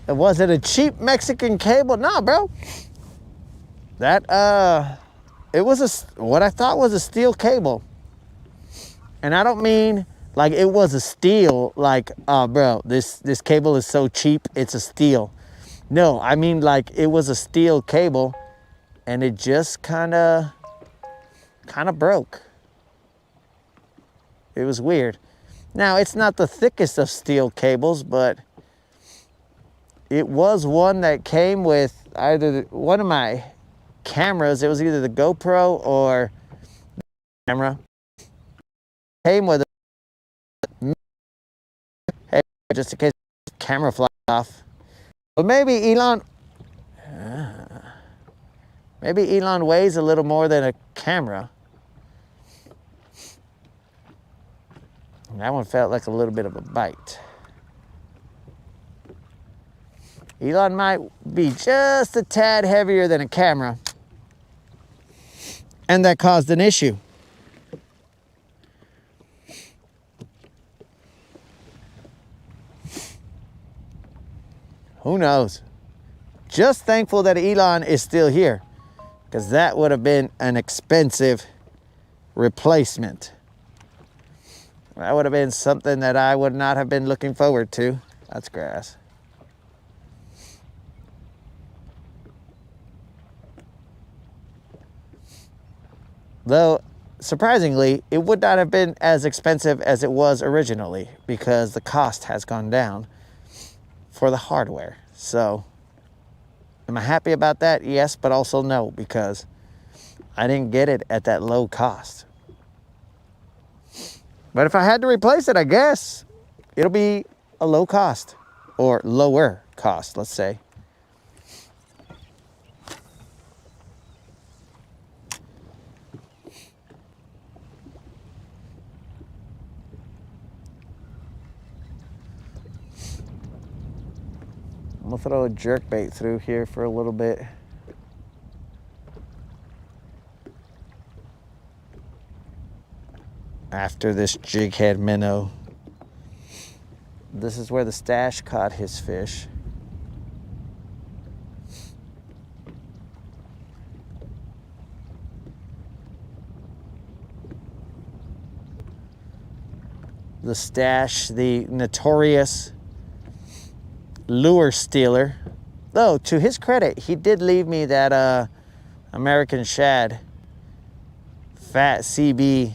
Was it a cheap Mexican cable? No, bro. That it was what I thought was a steel cable. And I don't mean like it was a steel, like, bro, this cable is so cheap, it's a steel. No, I mean like it was a steel cable and it just kind of broke. It was weird. Now, it's not the thickest of steel cables, but it was one that came with either one of my cameras. It was either the GoPro or the camera. Came with a, hey, just in case the camera flies off. But maybe Elon weighs a little more than a camera. That one felt like a little bit of a bite. Elon might be just a tad heavier than a camera. And that caused an issue. Who knows? Just thankful that Elon is still here, because that would have been an expensive replacement. That would have been something that I would not have been looking forward to. That's grass. Though, surprisingly, it would not have been as expensive as it was originally because the cost has gone down for the hardware. So, am I happy about that? Yes, but also no, because I didn't get it at that low cost. But if I had to replace it, I guess it'll be a low cost or lower cost, let's say. I'm gonna throw a jerkbait through here for a little bit. After this jighead minnow. This is where the stash caught his fish. The stash, the notorious lure stealer. Though, to his credit, he did leave me that American shad, Fat CB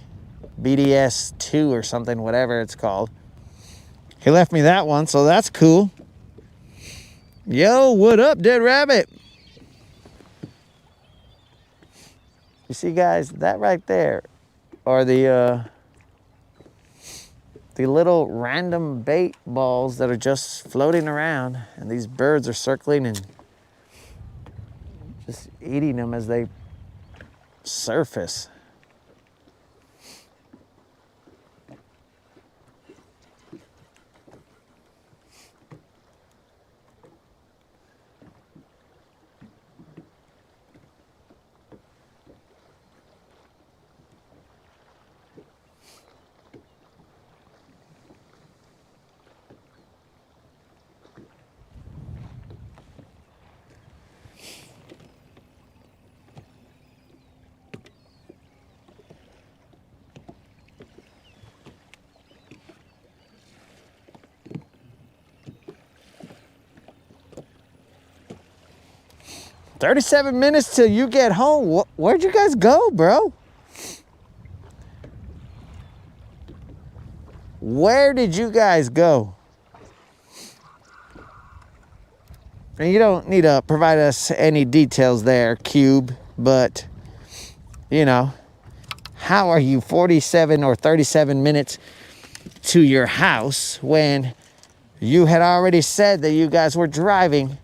BDS 2 or something, whatever it's called. He left me that one, so that's cool. Yo, what up, Dead Rabbit? You see, guys, that right there are the little random bait balls that are just floating around, and these birds are circling and just eating them as they surface. "37 minutes till you get home." Where'd you guys go, bro? Where did you guys go? And you don't need to provide us any details there, Cube, but, you know, how are you 47 or 37 minutes to your house when you had already said that you guys were driving?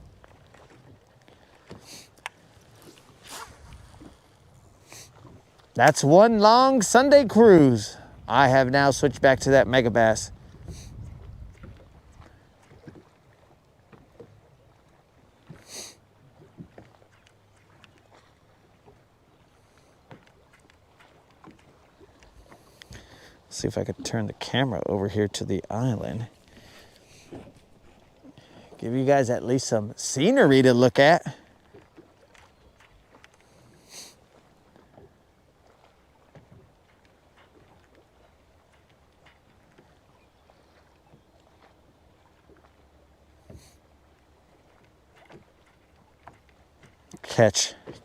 That's one long Sunday cruise. I have now switched back to that mega bass. See if I could turn the camera over here to the island. Give you guys at least some scenery to look at.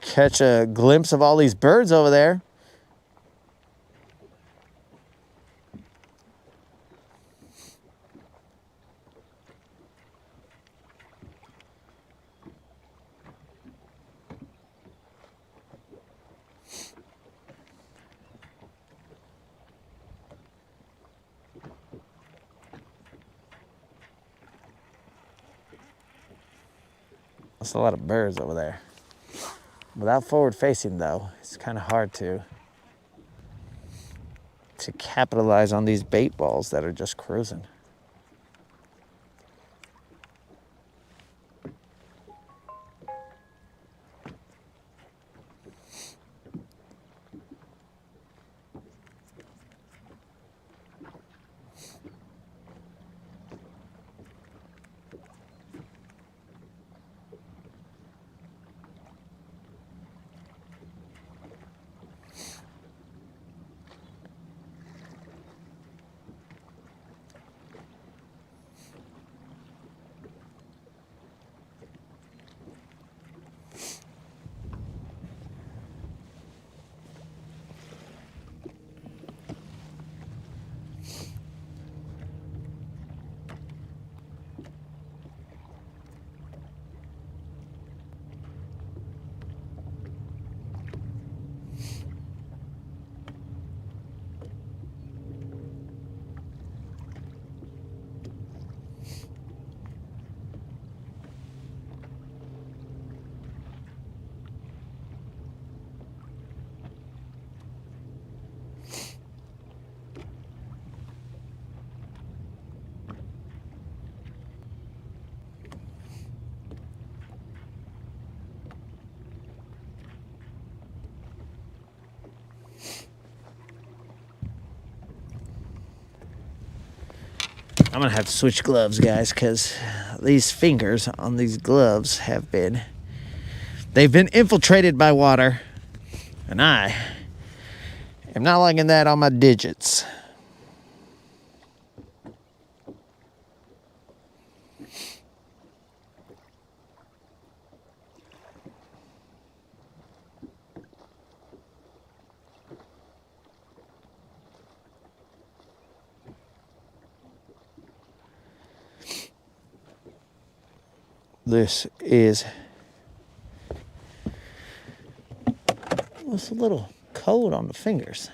Catch a glimpse of all these birds over there. That's a lot of birds over there. Without forward facing though, it's kind of hard to capitalize on these bait balls that are just cruising. I'm gonna have to switch gloves, guys, because these fingers on these gloves they've been infiltrated by water, and I am not liking that on my digits. This is was a little cold on the fingers.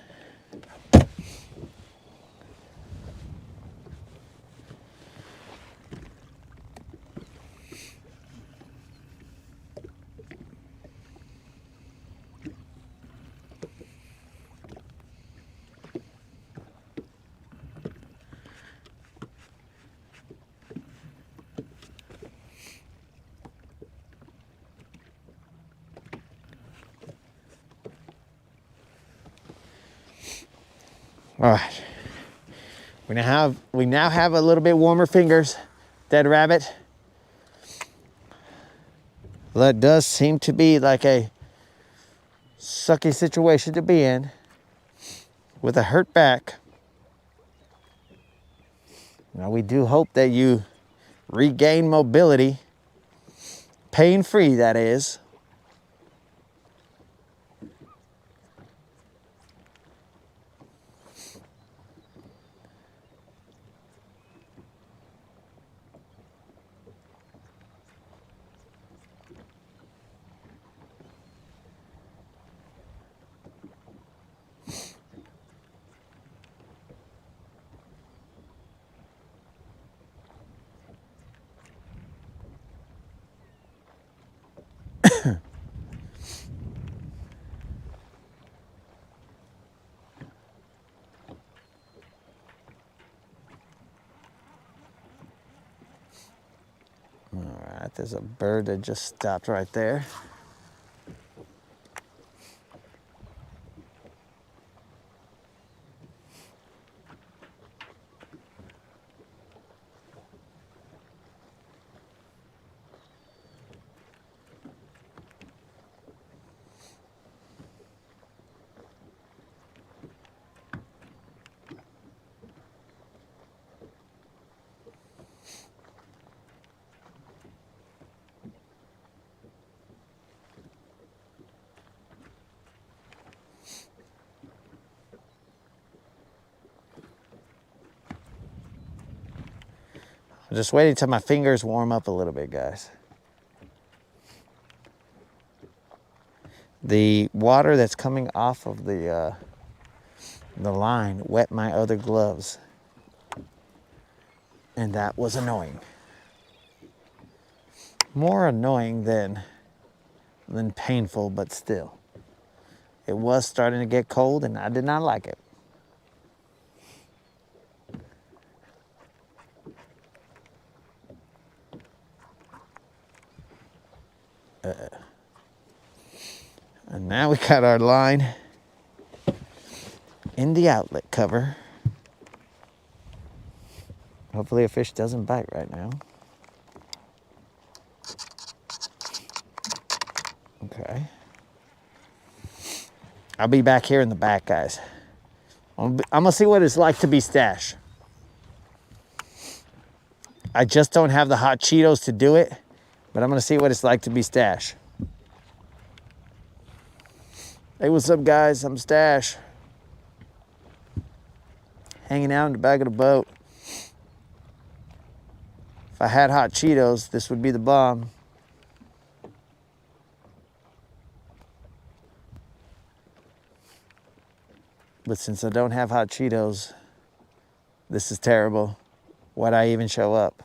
All right. We now have a little bit warmer fingers, dead rabbit. That does seem to be like a sucky situation to be in with a hurt back. Now we do hope that you regain mobility, pain-free that is. All right, there's a bird that just stopped right there. I'm just waiting till my fingers warm up a little bit, guys. The water that's coming off of the line wet my other gloves, and that was annoying. More annoying than painful, but still. It was starting to get cold, and I did not like it. And now we got our line in the outlet cover. Hopefully a fish doesn't bite right now. Okay. I'll be back here in the back, guys. I'm gonna see what it's like to be stash. I just don't have the hot Cheetos to do it, but I'm gonna see what it's like to be stash. Hey, what's up, guys? I'm Stash. Hanging out in the back of the boat. If I had hot Cheetos, this would be the bomb. But since I don't have hot Cheetos, this is terrible. Why'd I even show up?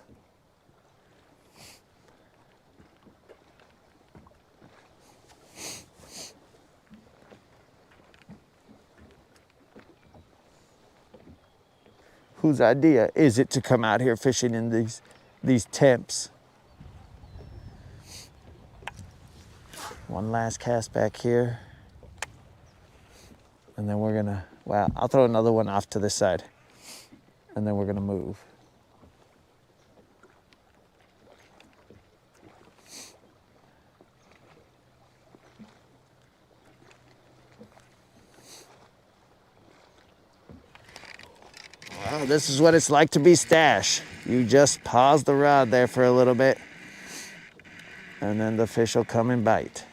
Whose idea is it to come out here fishing in these temps? One last cast back here. And then we're gonna, well, I'll throw another one off to this side. And then we're gonna move. Well, this is what it's like to be stash. You just pause the rod there for a little bit, and then the fish will come and bite.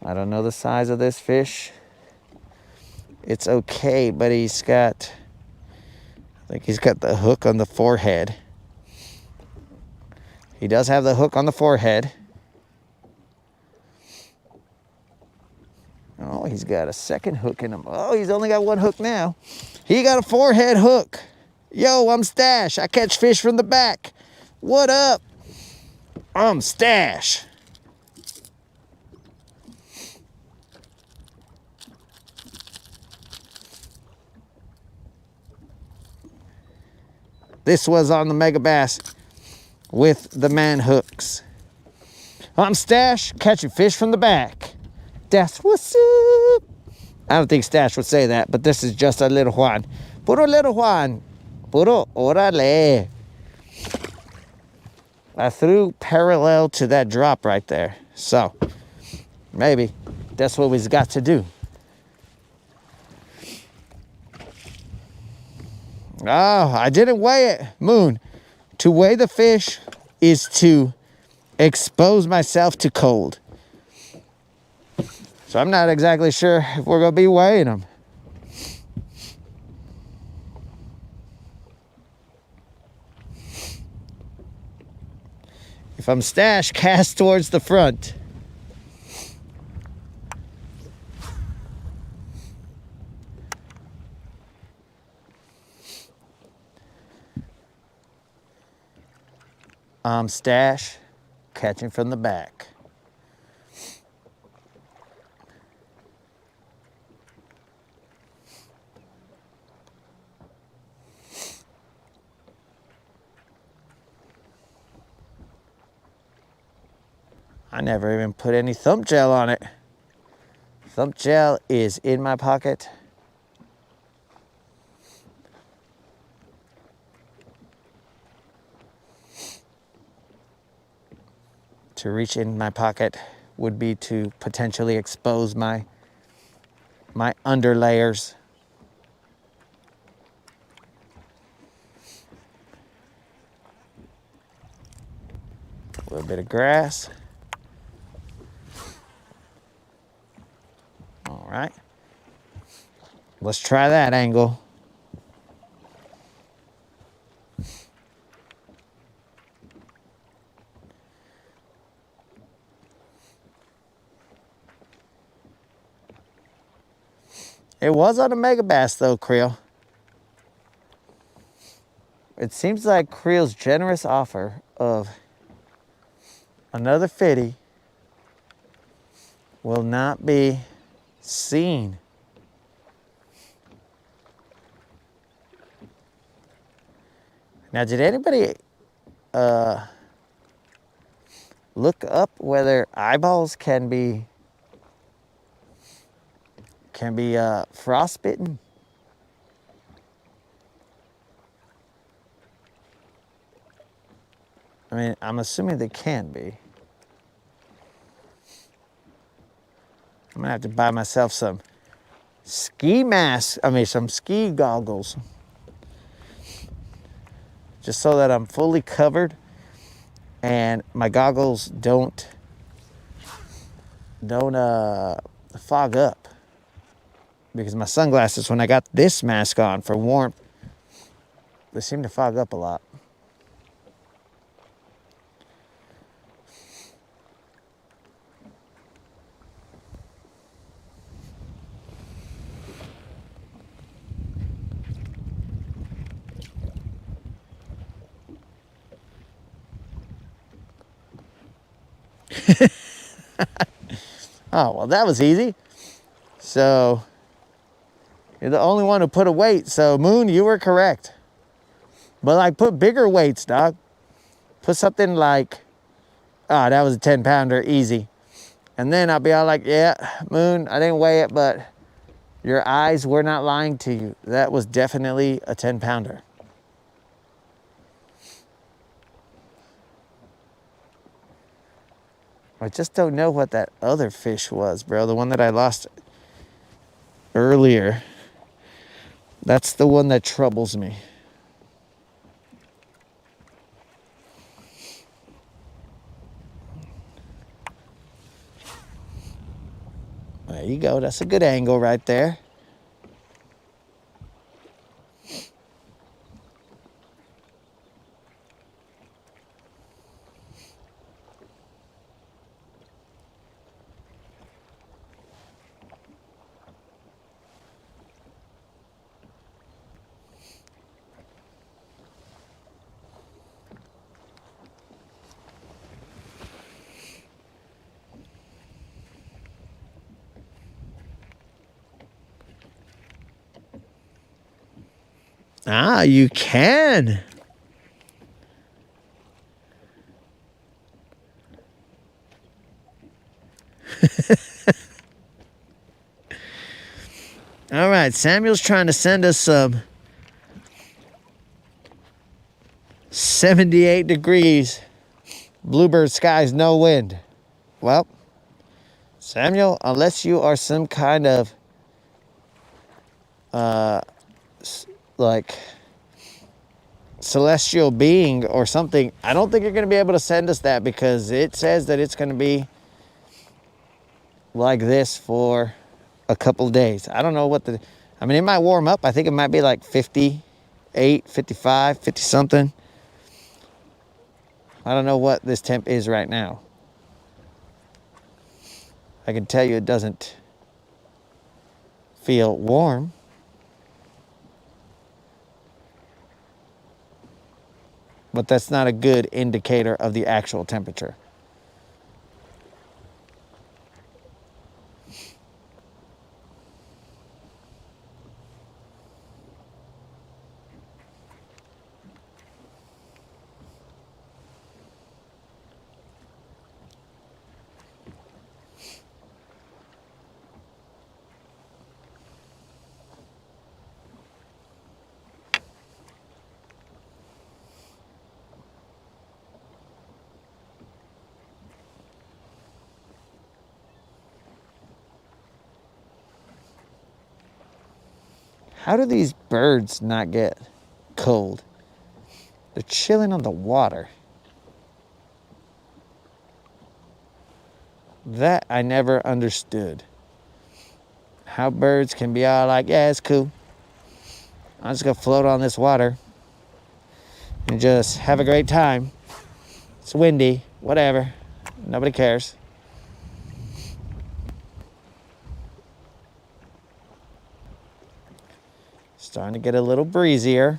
I don't know the size of this fish. It's okay, but I think he's got the hook on the forehead. He does have the hook on the forehead. Oh, he's got a second hook in him. Oh, he's only got one hook now. He got a forehead hook. Yo, I'm Stash. I catch fish from the back. What up? I'm Stash. This was on the Mega Bass with the man hooks. I'm Stash, catching fish from the back. That's what's up. I don't think Stash would say that, but this is just a little Juan. Puro little Juan. Puro orale. I threw parallel to that drop right there. So, maybe that's what we've got to do. Oh, I didn't weigh it, Moon. To weigh the fish is to expose myself to cold. So I'm not exactly sure if we're going to be weighing them. If I'm Stash, cast towards the front. I'm Stash, catching from the back. I never even put any thump gel on it. Thump gel is in my pocket. To reach in my pocket would be to potentially expose my underlayers. A little bit of grass. All right. Let's try that angle. It was on a Mega Bass though, Creel. It seems like Creel's generous offer of another 50 will not be seen. Now, did anybody look up whether eyeballs can be frostbitten? I mean, I'm assuming they can be. I'm gonna have to buy myself some ski masks. Some ski goggles. Just so that I'm fully covered and my goggles don't fog up. Because my sunglasses, when I got this mask on for warmth, they seem to fog up a lot. Oh, well, that was easy. So, you're the only one who put a weight. So, Moon, you were correct. But, like, put bigger weights, dog. Put something like, that was a 10-pounder, easy. And then I'll be all like, yeah, Moon, I didn't weigh it, but your eyes were not lying to you. That was definitely a 10-pounder. I just don't know what that other fish was, bro. The one that I lost earlier. That's the one that troubles me. There you go. That's a good angle right there. Ah, you can. All right, Samuel's trying to send us some 78 degrees, bluebird skies, no wind. Well, Samuel, unless you are some kind of like celestial being or something, I don't think you're going to be able to send us that, because it says that it's going to be like this for a couple days. I don't know what I mean, it might warm up. I think it might be like 58, 55, 50 something. I don't know what this temp is right now. I can tell you it doesn't feel warm. But that's not a good indicator of the actual temperature. How do these birds not get cold? They're chilling on the water. That I never understood. How birds can be all like, yeah, it's cool. I'm just gonna float on this water and just have a great time. It's windy, whatever. Nobody cares. Starting to get a little breezier.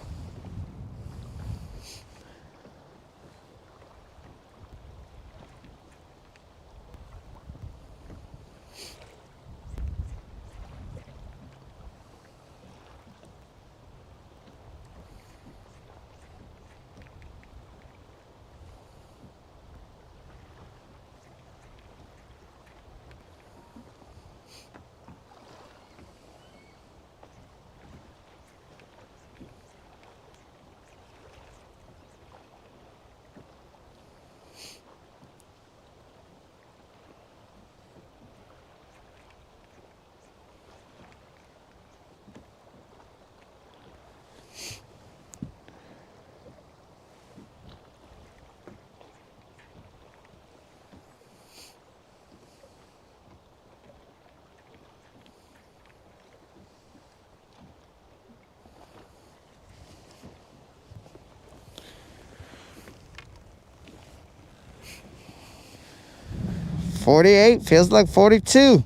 $48 feels like $42.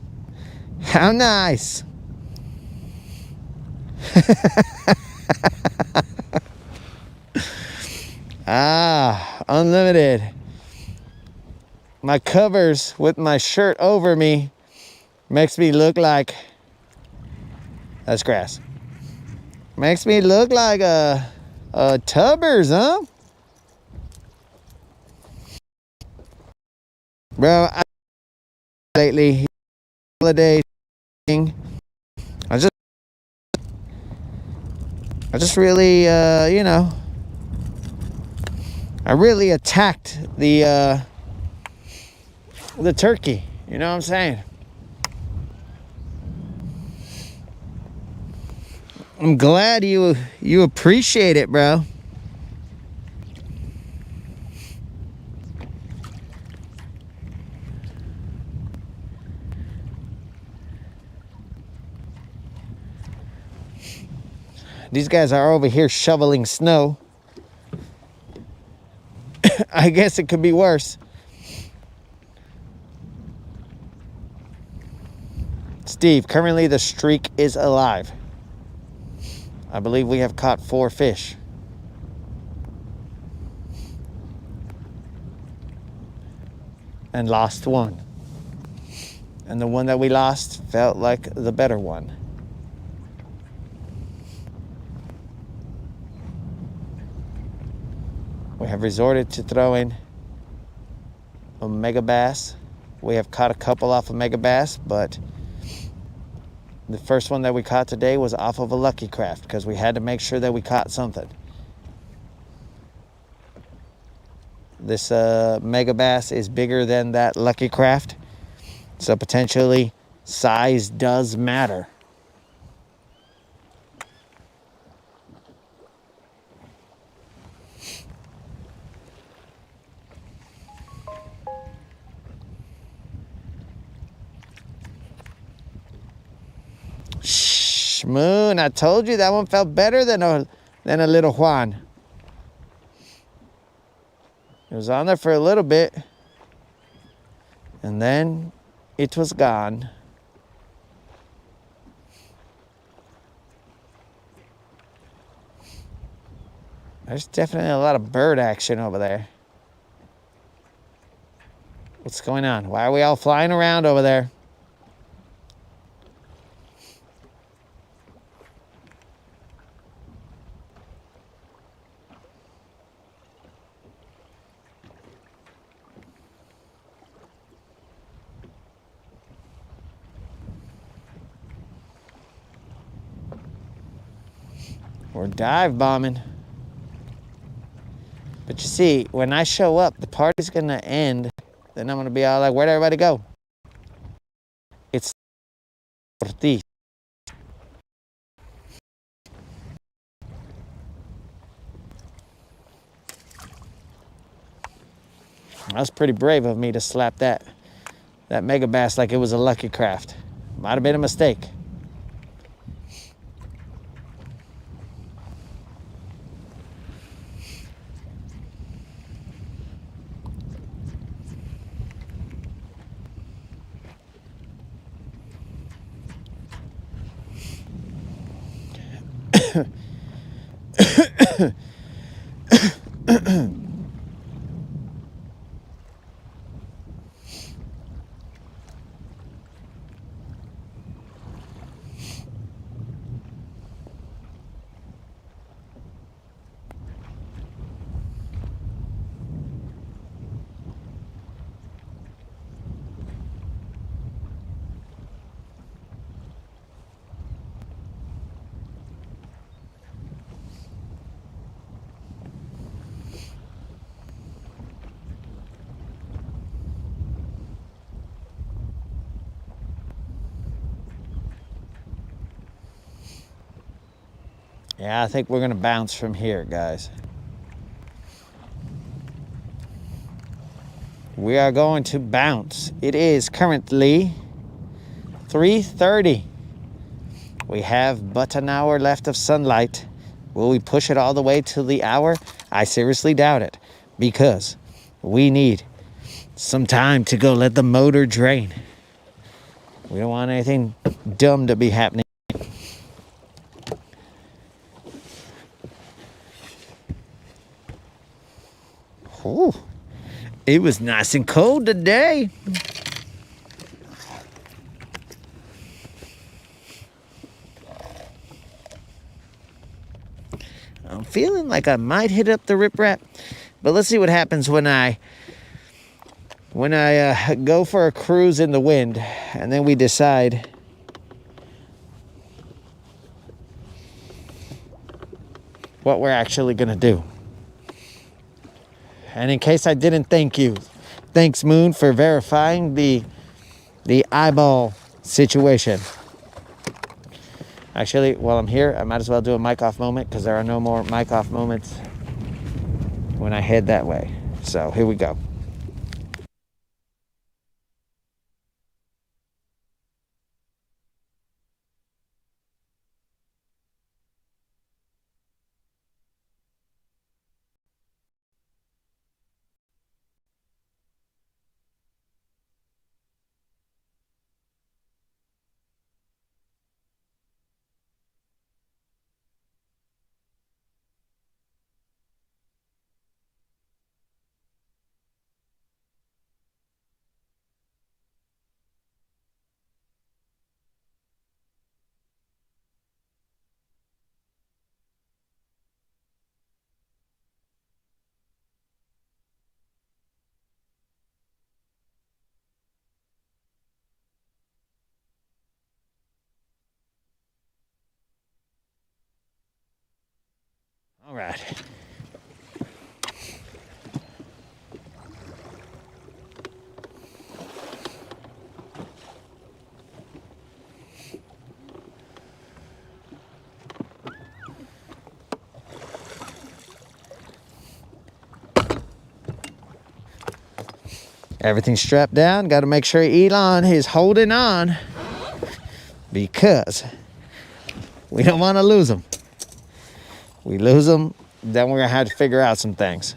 How nice. Ah, unlimited. My covers with my shirt over me makes me look like, that's grass. Makes me look like a Tubbers, huh? Bro, lately, holiday thing, I just really, you know, I really attacked the turkey. You know what I'm saying? I'm glad you appreciate it, bro. These guys are over here shoveling snow. I guess it could be worse. Steve, currently the streak is alive. I believe we have caught 4 fish. And lost 1. And the one that we lost felt like the better one. We have resorted to throwing a mega bass. We have caught a couple off of mega bass, but the first one that we caught today was off of a Lucky Craft because we had to make sure that we caught something. This mega bass is bigger than that Lucky Craft, so potentially size does matter. Shh, Moon, I told you that one felt better than a little Juan. It was on there for a little bit, and then it was gone. There's definitely a lot of bird action over there. What's going on? Why are we all flying around over there? We're dive bombing. But you see, when I show up, the party's gonna end. Then I'm gonna be all like, where'd everybody go? It's Ortiz. That was pretty brave of me to slap that mega bass like it was a Lucky Craft. Might have been a mistake. Yeah, I think we're gonna bounce from here, guys. We are going to bounce. It is currently 3:30. We have but an hour left of sunlight. Will we push it all the way to the hour? I seriously doubt it, because we need some time to go let the motor drain. We don't want anything dumb to be happening. Ooh, it was nice and cold today. I'm feeling like I might hit up the riprap, but let's see what happens when I go for a cruise in the wind, and then we decide what we're actually gonna do. And in case I didn't thank you, thanks Moon for verifying the eyeball situation. Actually, while I'm here, I might as well do a mic off moment, because there are no more mic off moments when I head that way. So here we go. All right. Everything's strapped down. Got to make sure Elon is holding on because we don't want to lose him. We lose him, then we're going to have to figure out some things.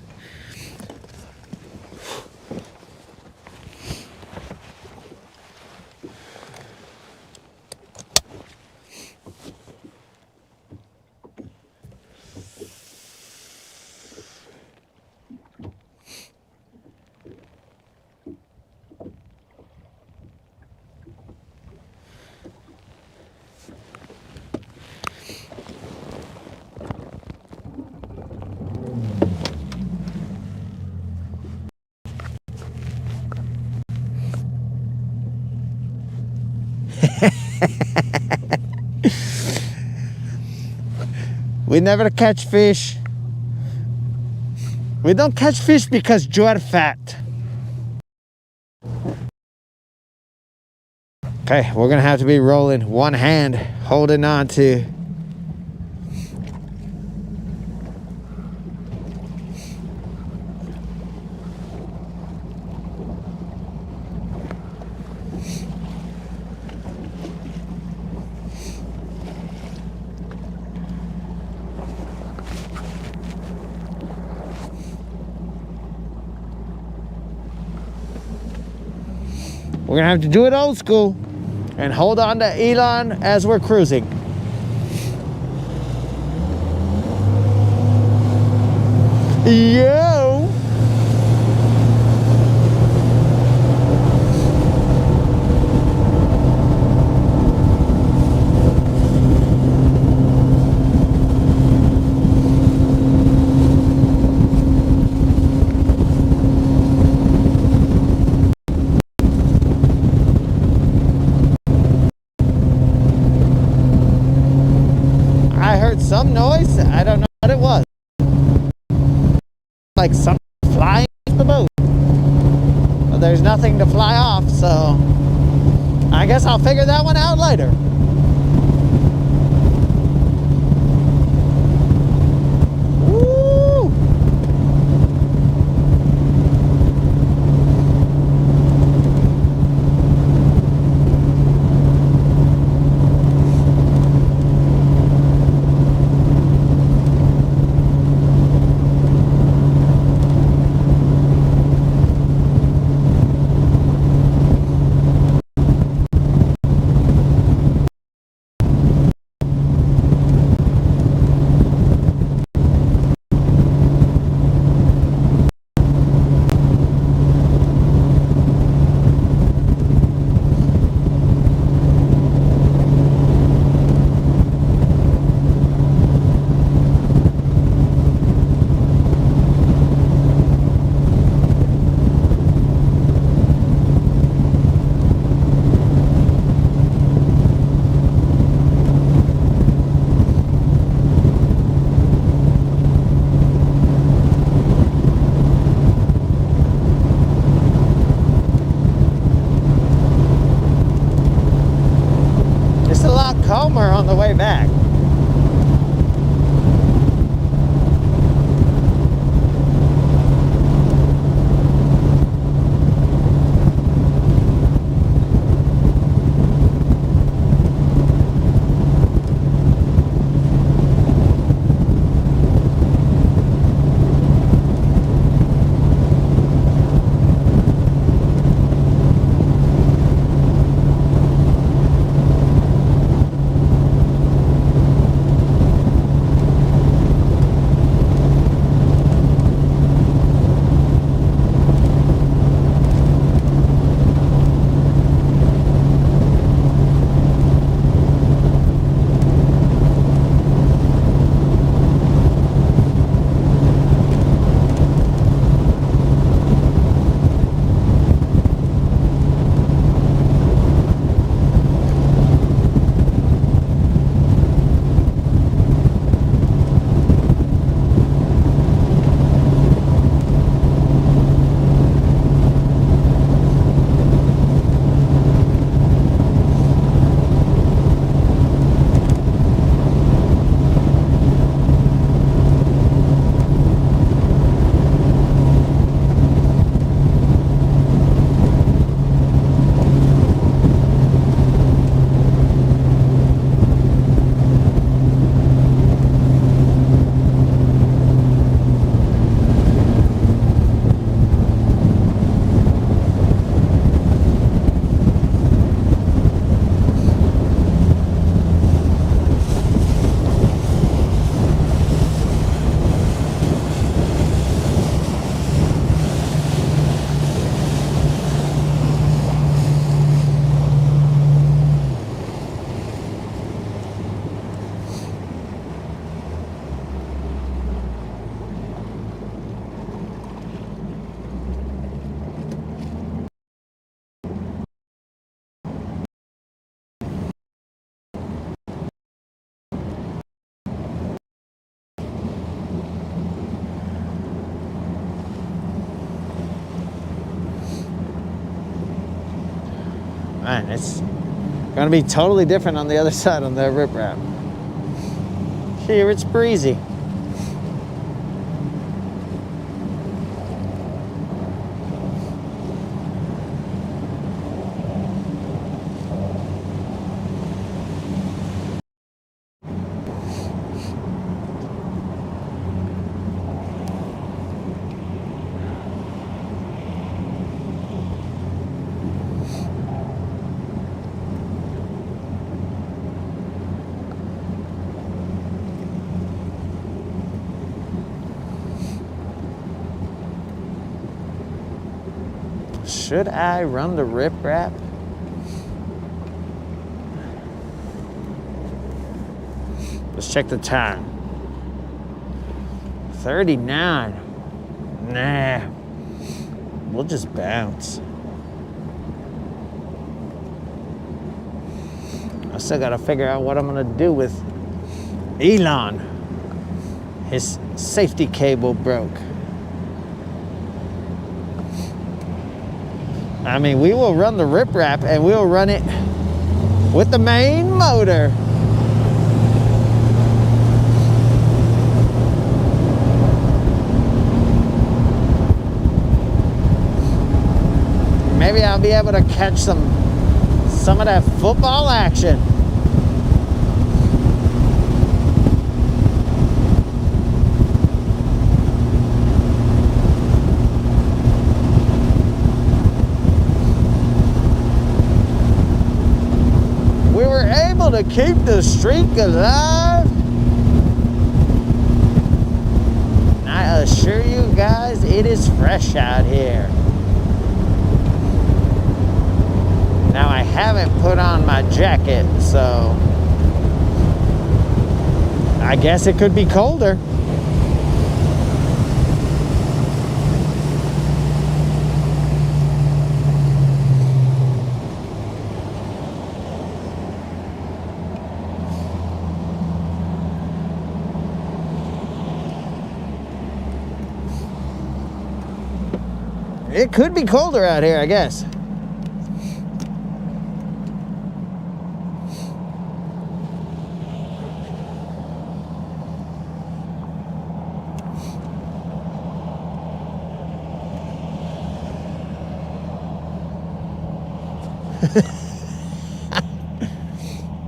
We never catch fish. We don't catch fish because you're fat. Okay, we're gonna have to be rolling one hand, holding on to. We're gonna have to do it old school and hold on to Elon as we're cruising. Yo! Some noise, I don't know what it was. Like something flying off the boat. But there's nothing to fly off, so I guess I'll figure that one out later. Calmer on the way back. Man, it's gonna be totally different on the other side on the riprap. Here it's breezy. Should I run the riprap? Let's check the time. 39. Nah. We'll just bounce. I still gotta figure out what I'm gonna do with Elon. His safety cable broke. I mean, we will run the riprap and we'll run it with the main motor. Maybe I'll be able to catch some of that football action. To keep the streak alive. And I assure you guys, it is fresh out here. Now I haven't put on my jacket, so I guess it could be colder. It could be colder out here, I guess.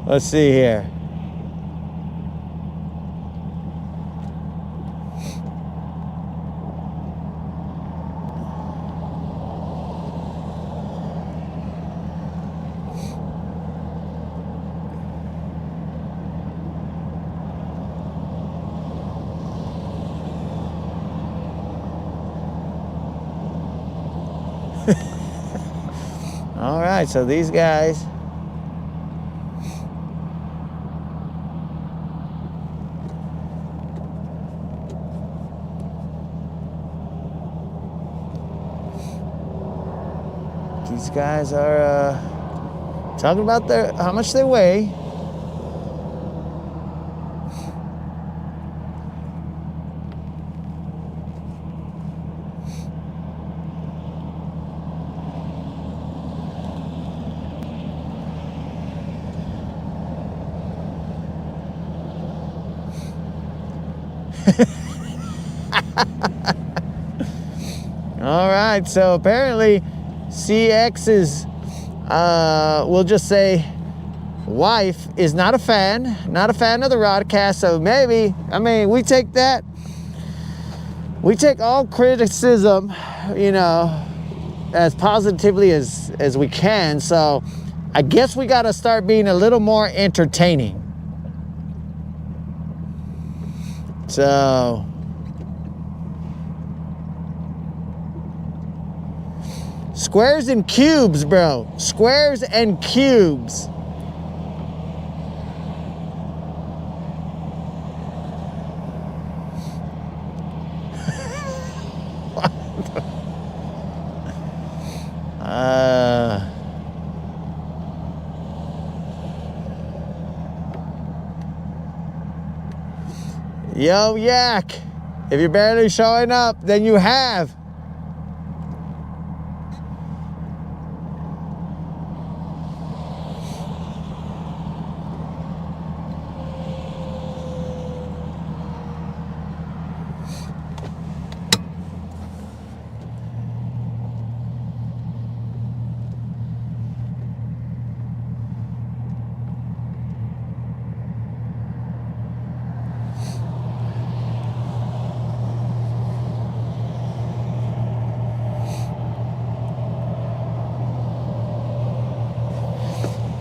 Let's see here. All right, so these guys are talking about how much they weigh. All right, so apparently CX's, we'll just say, wife is not a fan of the Rodcast, so maybe, I mean, we take all criticism, you know, as positively as we can, so I guess we got to start being a little more entertaining. So squares and cubes, bro. Squares and cubes. Yo, Yak, if you're barely showing up, then you have.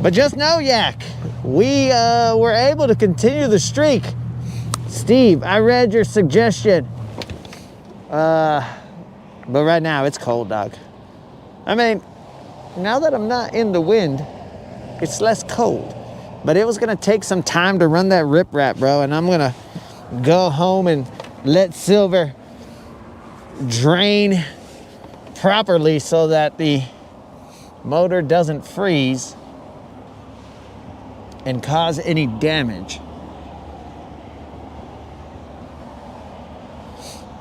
But just know, Yak, we were able to continue the streak. Steve, I read your suggestion. But right now it's cold, dog. I mean, now that I'm not in the wind, it's less cold. But it was gonna take some time to run that riprap, bro. And I'm gonna go home and let Silver drain properly so that the motor doesn't freeze and cause any damage.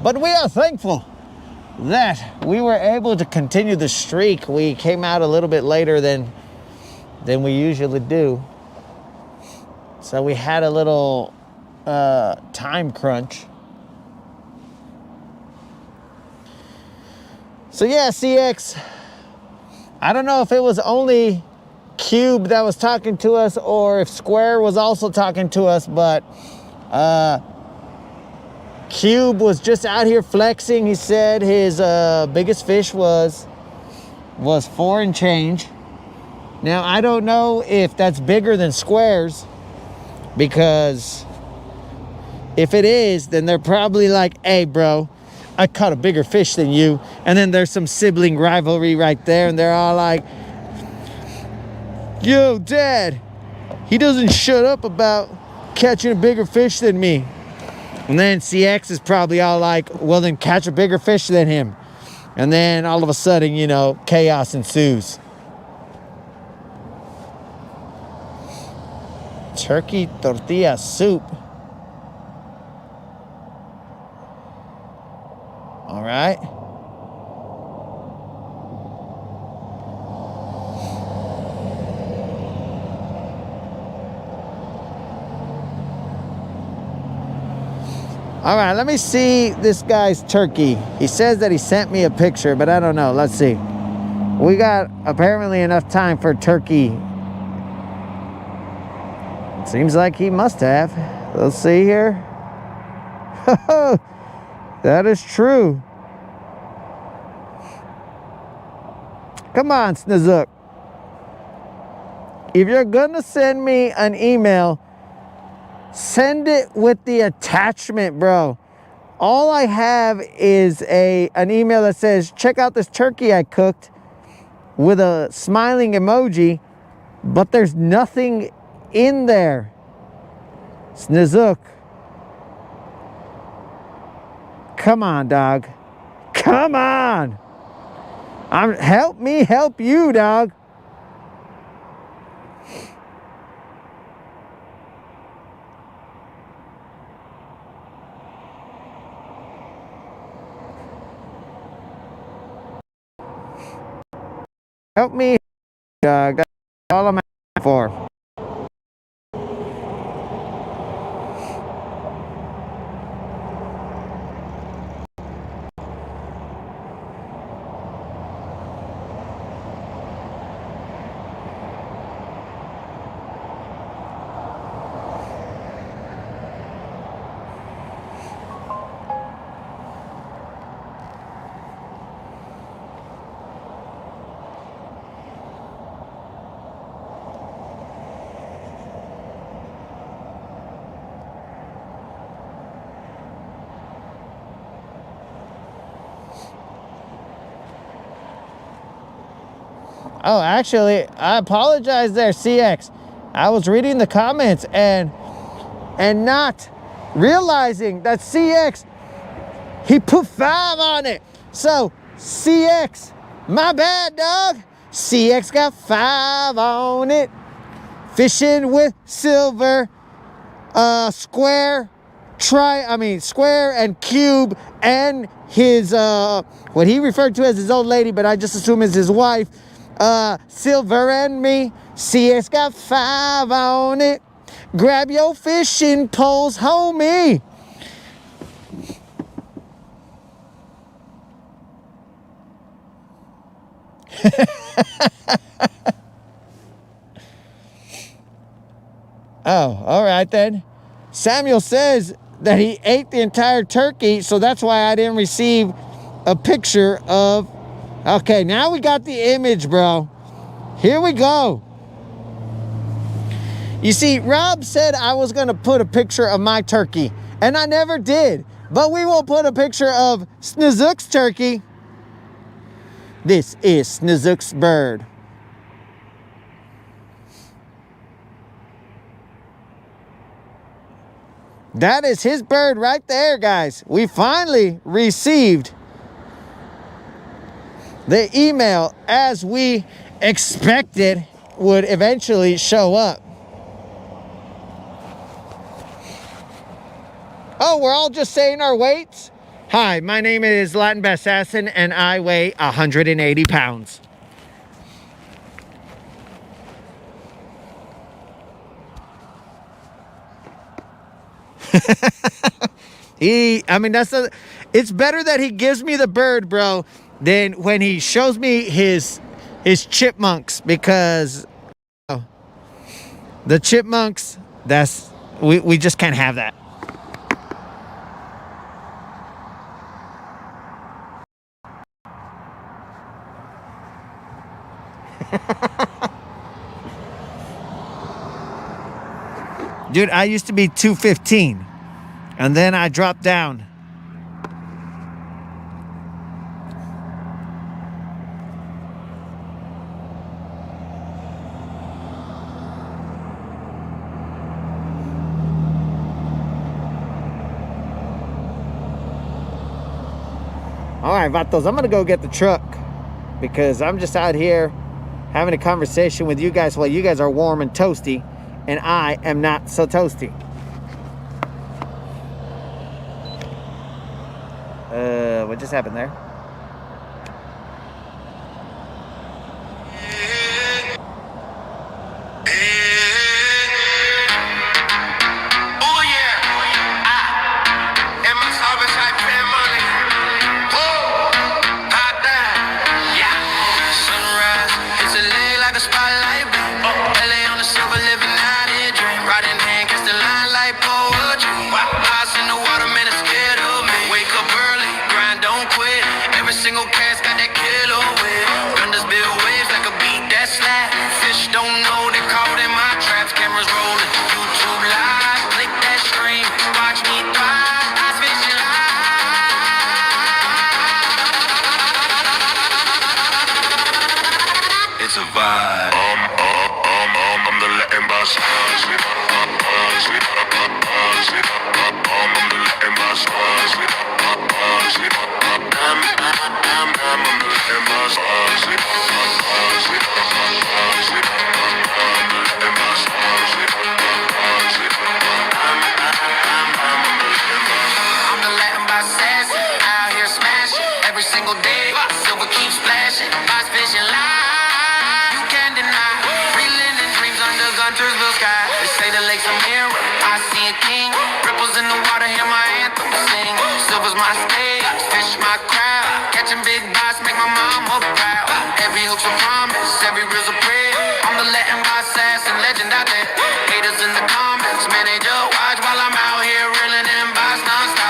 But we are thankful that we were able to continue the streak. We came out a little bit later than we usually do. So we had a little time crunch. So yeah, CX, I don't know if it was only Cube that was talking to us or if Square was also talking to us, but Cube was just out here flexing. He said his biggest fish was 4 and change. Now, I don't know if that's bigger than Square's, because if it is, then they're probably like, hey, bro, I caught a bigger fish than you. And then there's some sibling rivalry right there, and they're all like, yo, Dad, he doesn't shut up about catching a bigger fish than me. And then CX is probably all like, well, then catch a bigger fish than him. And then all of a sudden, you know, chaos ensues. Turkey tortilla soup. All right. All right, let me see this guy's turkey. He says that he sent me a picture, but I don't know. Let's see. We got apparently enough time for turkey. Seems like he must have. Let's see here. That is true. Come on, Snizook. If you're gonna send me an email, send it with the attachment, bro. All I have is an email that says, check out this turkey I cooked, with a smiling emoji, but there's nothing in there. Snizook. Come on, dog. Come on. Help me help you, dog. Help me, dog. That's all I'm asking for. Oh, actually, I apologize there, CX. I was reading the comments and not realizing that CX, he put 5 on it. So, CX, my bad, dog. CX got 5 on it. Fishing with Silver, Square, Square and Cube, and his, what he referred to as his old lady, but I just assume is his wife. Silver and me, CX got 5 on it. Grab your fishing poles, homie. Oh, all right then. Samuel says that he ate the entire turkey, so that's why I didn't receive a picture of... Okay, now we got the image, bro. Here we go. You see, Rob said I was going to put a picture of my turkey, and I never did. But we will put a picture of Snoozuk's turkey. This is Snoozuk's bird. That is his bird right there, guys. We finally received the email as we expected would eventually show up. Oh, we're all just saying our weights? Hi, my name is Latin Assassin, and I weigh 180 pounds. It's better that he gives me the bird, bro, than when he shows me his chipmunks, because the chipmunks, we just can't have that. Dude, I used to be 215, and then I dropped down. All right, vatos, I'm gonna go get the truck because I'm just out here having a conversation with you guys while you guys are warm and toasty, and I am not so toasty. What just happened there? Single cast got that killer with Guntersville waves like a beat that slap. Fish don't know they caught in my traps. Cameras rolling, YouTube live, click that stream, watch me thrive. I fishing live. It's a vibe. I'm the Latin boss. I'm the Latin boss. Every single day, silver keeps flashing. Eyes fishing live. You can't deny. Reeling in dreams under Guntersville sky. They say the lake's a mirror. I see a king. Ripples in the water, hear my anthem sing. Silver's my stage, fish my crowd. Catching big bites, make my mama proud. Every hook's a promise, every reel's a prayer. I'm the Latin assassin, legend out there. Haters in the comments, man, they just watch while I'm out here reeling in bites non-stop.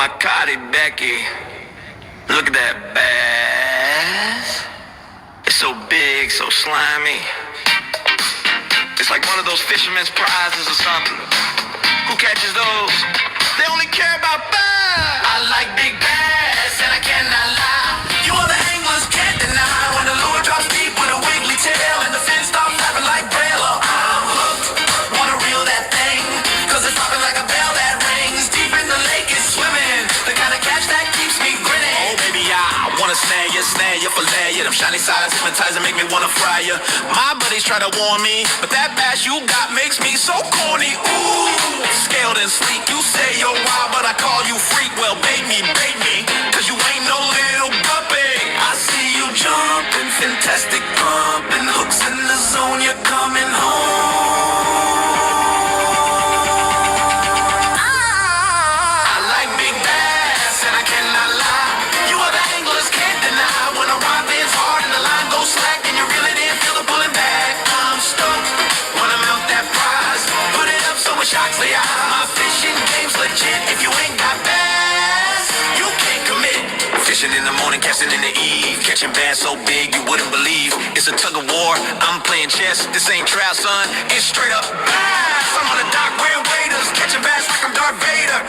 my Cardi Becky. Look at that bass. It's so big, so slimy. It's like one of those fisherman's prizes or something. Who catches those? They only care about bass. I like big bass, and I cannot lie. You other anglers can't deny when the lure drops deep with a wiggly tail and the fin stops flapping like Braille. I'm hooked, wanna reel that thing, cause it's popping like a bell that rings. Deep in the lake is swimming, the kind of catch that keeps me grinning. Oh baby, I wanna snare you, fillet you. Them shiny sides hypnotize and make me wanna fry you. My buddies try to warn me, but that bass you got makes me so corny. Ooh, scaled and sleek. You say you're wild, but I call you freak. Well, bait me, cause you ain't no little guppy. I see you jumping, fantastic pumping, hooks in the zone, you're coming home. I like big bass, and I cannot lie. You other anglers can't deny when a rod bends hard and the line goes slack and you really didn't feel the pulling back. I'm stuck, wanna melt that prize, put it up so it shocks the eye. My fishing game's legit. If you ain't got bass, you can't commit. Fishing in the morning, casting in the eve, catching bass so big you wouldn't believe. It's a tug of war, I'm playing chess. This ain't trout, son, it's straight up bass. I'm on the dock wearing waders, catching bass like I'm Darth Vader.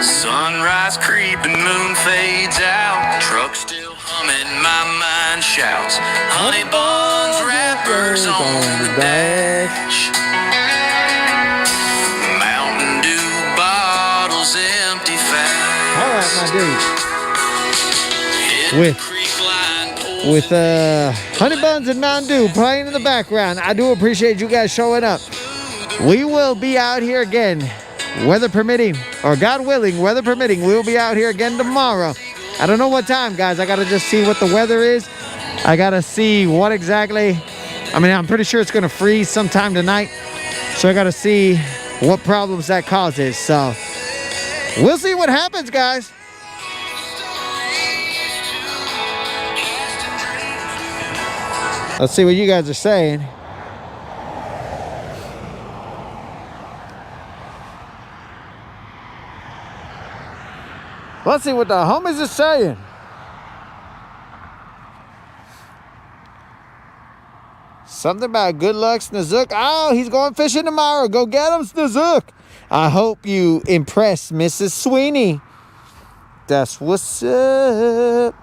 Sunrise creeping, moon fades out. Truck still humming, my mind shouts. Honey buns, wrappers on the dash. Mountain Dew bottles empty fast. All right, my dude. With Honey Buns and Mountain Dew playing in the background. I do appreciate you guys showing up. We will be out here again, weather permitting, or God willing, weather permitting. We will be out here again tomorrow. I don't know what time, guys. I got to just see what the weather is. I got to see what exactly. I mean, I'm pretty sure it's going to freeze sometime tonight. So I got to see what problems that causes. So we'll see what happens, guys. Let's see what you guys are saying. Let's see what the homies are saying. Something about good luck, Snazook. Oh, he's going fishing tomorrow. Go get him, Snazook. I hope you impress Mrs. Sweeney. That's what's up.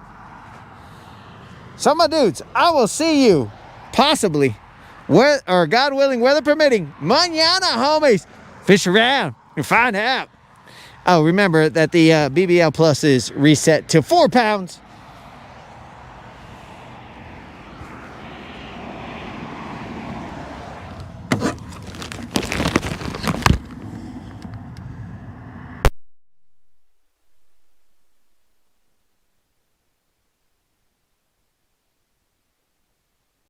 So, my dudes, I will see you, possibly, or God willing, weather permitting, mañana, homies. Fish around and find out. Oh, remember that the BBL Plus is reset to 4 pounds.